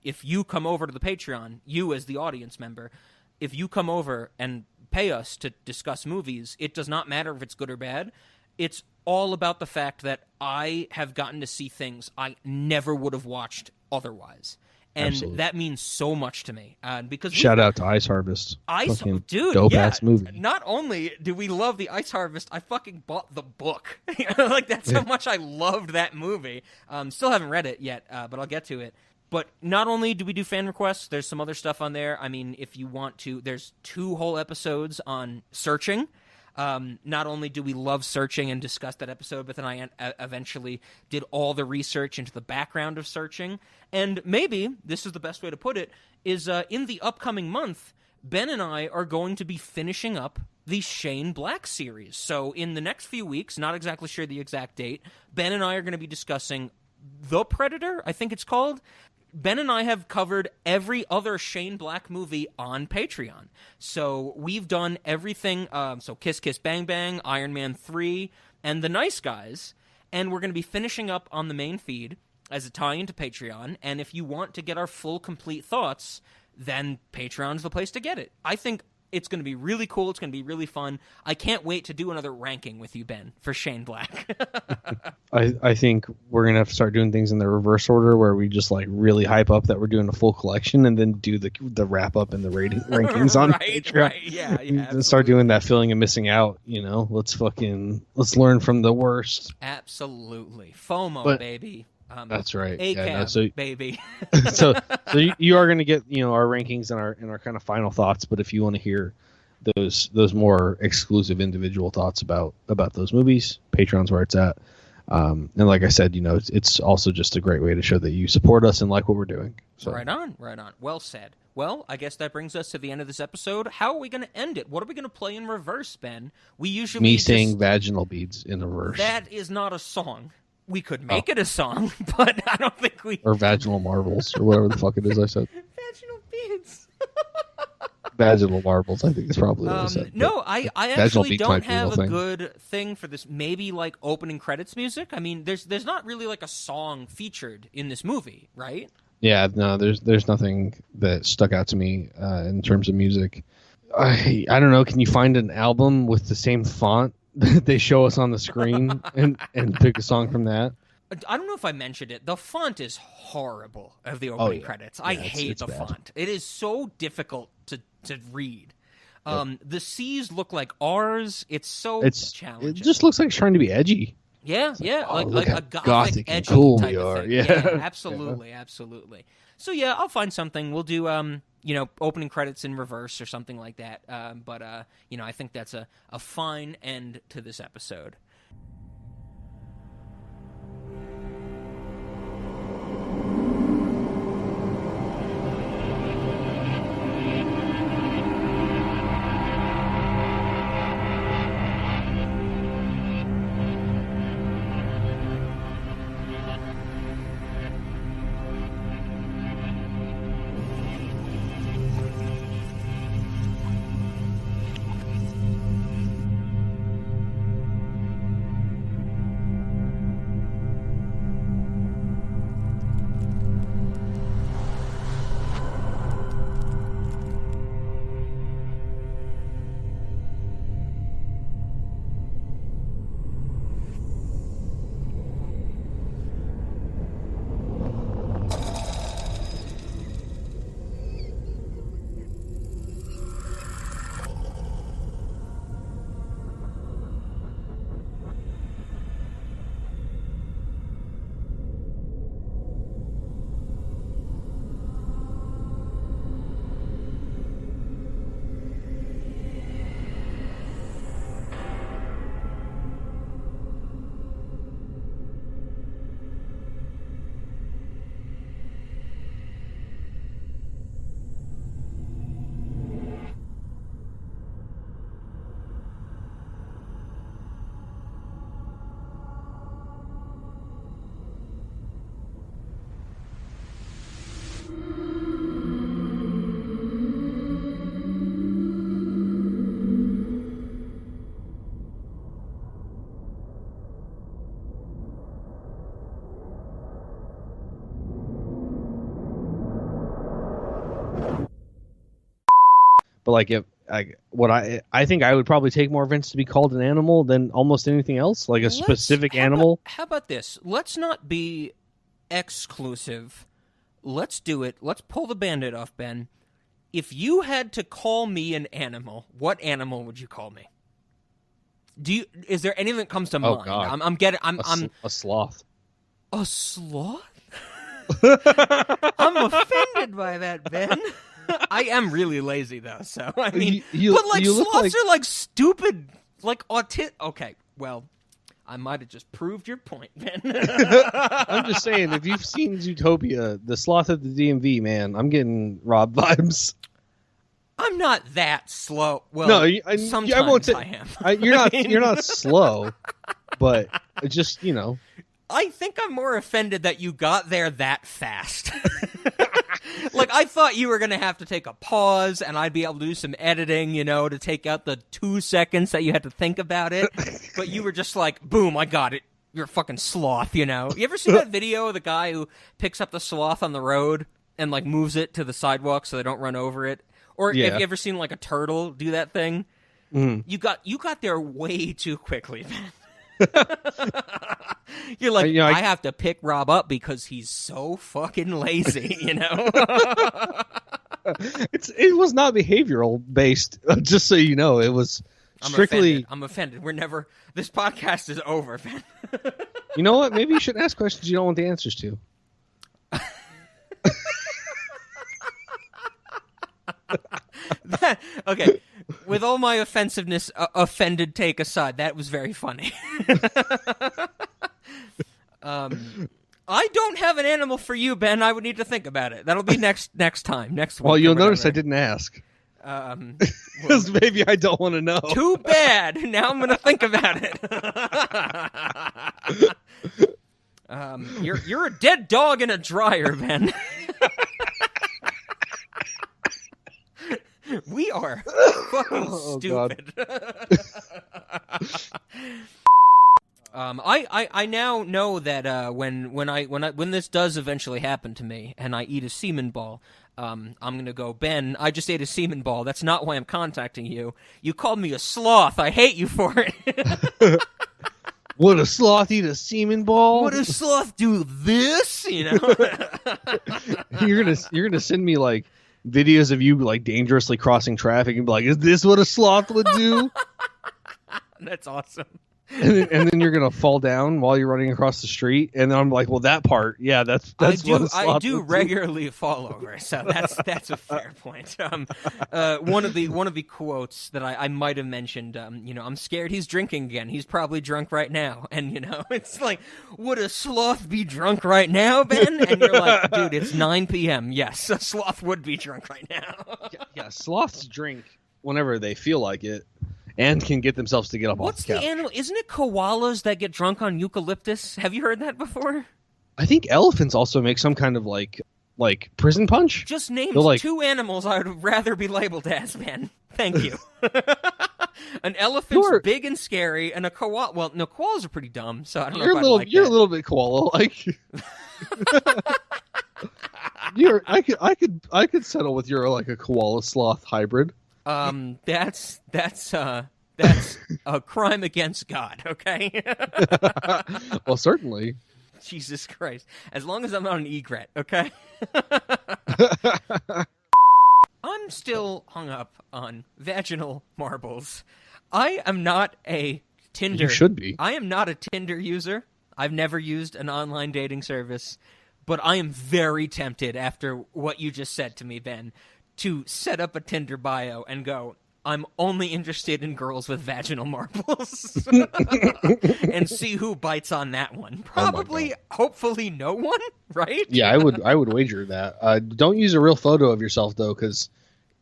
if you come over to the Patreon, you as the audience member, if you come over and pay us to discuss movies, it does not matter if it's good or bad. It's all about the fact that I have gotten to see things I never would have watched otherwise. And Absolutely. that means so much to me. Because shout out to Ice Harvest. Dude, dope yeah. ass movie. Not only do we love the Ice Harvest, I fucking bought the book. Like, that's how much I loved that movie. Still haven't read it yet, but I'll get to it. But not only do we do fan requests, there's some other stuff on there. I mean, if you want to, there's 2 whole episodes on searching. Not only do we love searching and discuss that episode, but then I eventually did all the research into the background of searching. And maybe, this is the best way to put it, is in the upcoming month, Ben and I are going to be finishing up the Shane Black series. So in the next few weeks, not exactly sure the exact date, Ben and I are going to be discussing The Predator, I think it's called. Ben and I have covered every other Shane Black movie on Patreon. So we've done everything, so Kiss Kiss Bang Bang, Iron Man 3, and The Nice Guys. And we're going to be finishing up on the main feed as a tie-in to Patreon. And if you want to get our full, complete thoughts, then Patreon's the place to get it. I think it's going to be really cool. It's going to be really fun. I can't wait to do another ranking with you, Ben, for Shane Black. I think we're going to have to start doing things in the reverse order where we just like really hype up that we're doing a full collection and then do the wrap up and the rankings on Patreon. Right, yeah. And start doing that filling and missing out, let's learn from the worst. Absolutely. FOMO, baby. That's right. ACAB, baby. so you are going to get our rankings and our kind of final thoughts. But if you want to hear those more exclusive individual thoughts about those movies, Patreon's where it's at. And like I said, it's also just a great way to show that you support us and like what we're doing. So. Right on. Well said. Well, I guess that brings us to the end of this episode. How are we going to end it? What are we going to play in reverse, Ben? We usually saying vaginal beads in reverse. That is not a song. We could make it a song, but I don't think we... Or vaginal marbles, or whatever the fuck it is I said. Vaginal beads. Vaginal marbles, I think is probably what I said. No, I actually don't have a good thing for this. Maybe like opening credits music. I mean, there's not really like a song featured in this movie, right? Yeah, no, there's nothing that stuck out to me in terms of music. I don't know. Can you find an album with the same font that they show us on the screen and pick a song from that? I don't know if I mentioned it. The font is horrible of the opening credits. I hate the font. It is so difficult to read. The C's look like R's. It's so challenging. It just looks like it's trying to be edgy. Yeah, like a gothic edgy cool type we are. of thing. Yeah, absolutely. So yeah, I'll find something. We'll do opening credits in reverse or something like that. But I think that's a fine end to this episode. But like I think I would probably take more offense to be called an animal than almost anything else, like a specific animal. How about this? Let's not be exclusive. Let's do it. Let's pull the Band-Aid off, Ben. If you had to call me an animal, what animal would you call me? Is there anything that comes to mind? God. I'm A sloth. A sloth? I'm offended by that, Ben. I am really lazy though, so I mean, but like sloths are like stupid, like autistic. Okay, well, I might have just proved your point, Ben. I'm just saying, if you've seen Zootopia, the sloth at the DMV, man, I'm getting Rob vibes. I'm not that slow. Well, no, sometimes I am. You're not slow, but just I think I'm more offended that you got there that fast. Like, I thought you were going to have to take a pause, and I'd be able to do some editing, to take out the 2 seconds that you had to think about it. But you were just like, boom, I got it. You're a fucking sloth, You ever see that video of the guy who picks up the sloth on the road and, like, moves it to the sidewalk so they don't run over it? Or have you ever seen, like, a turtle do that thing? Mm. You got there way too quickly, man. You're like, I have to pick Rob up because he's so fucking lazy, It was not behavioral based, just so you know. It was strictly... I'm offended. This podcast is over, man. You know what? Maybe you shouldn't ask questions you don't want the answers to. Okay, with all my offensiveness, offended take aside, that was very funny. I don't have an animal for you, Ben. I would need to think about it. That'll be next time, next week. Well, you'll notice I didn't ask. Because maybe I don't want to know. Too bad. Now I'm going to think about it. You're a dead dog in a dryer, Ben. We are fucking stupid. I now know that when this does eventually happen to me and I eat a semen ball, I'm gonna go, Ben, I just ate a semen ball. That's not why I'm contacting you. You called me a sloth. I hate you for it. Would a sloth eat a semen ball? Would a sloth do this? You're gonna send me like videos of you like dangerously crossing traffic and be like, is this what a sloth would do? That's awesome. And then you're gonna fall down while you're running across the street, and then I'm like, well, that part, yeah, that's what a sloth I do would regularly fall over, so that's a fair point. One of the quotes that I might have mentioned, I'm scared he's drinking again. He's probably drunk right now, and it's like, would a sloth be drunk right now, Ben? And you're like, dude, it's 9 p.m. Yes, a sloth would be drunk right now. yeah, sloths drink whenever they feel like it. And can get themselves to get up off the couch. What's the animal? Isn't it koalas that get drunk on eucalyptus? Have you heard that before? I think elephants also make some kind of like prison punch. Just name like... 2 animals I would rather be labeled as, man. Thank you. An elephant's big and scary, and a koala. Well, no, koalas are pretty dumb, so I don't know if I like You're that. a little bit koala like. I could settle with you're like a koala sloth hybrid. That's a crime against God, okay? Well, certainly. Jesus Christ. As long as I'm not an egret, okay? I'm still hung up on vaginal marbles. I am not a Tinder. You should be. I am not a Tinder user. I've never used an online dating service, but I am very tempted after what you just said to me, Ben, to set up a Tinder bio and go, I'm only interested in girls with vaginal marbles. And see who bites on that one. Probably, hopefully no one, right? Yeah, I would wager that. Don't use a real photo of yourself, though, because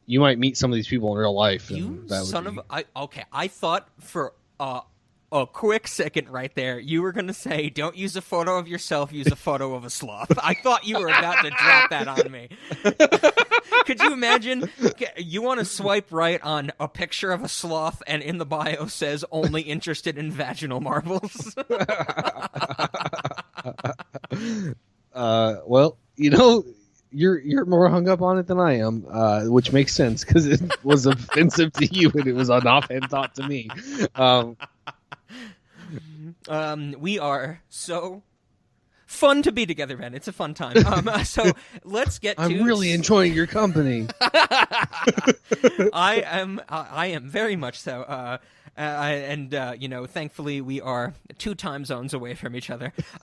you might meet some of these people in real life. You son of a... I thought for a quick second right there, you were going to say, don't use a photo of yourself, use a photo of a sloth. I thought you were about to drop that on me. Could you imagine? You want to swipe right on a picture of a sloth, and in the bio says, only interested in vaginal marbles? Well, you're more hung up on it than I am, which makes sense because it was offensive to you and it was an offhand thought to me. We are so fun to be together, Ben. It's a fun time. So let's get to... I'm really enjoying your company. I am very much so. And thankfully we are 2 time zones away from each other.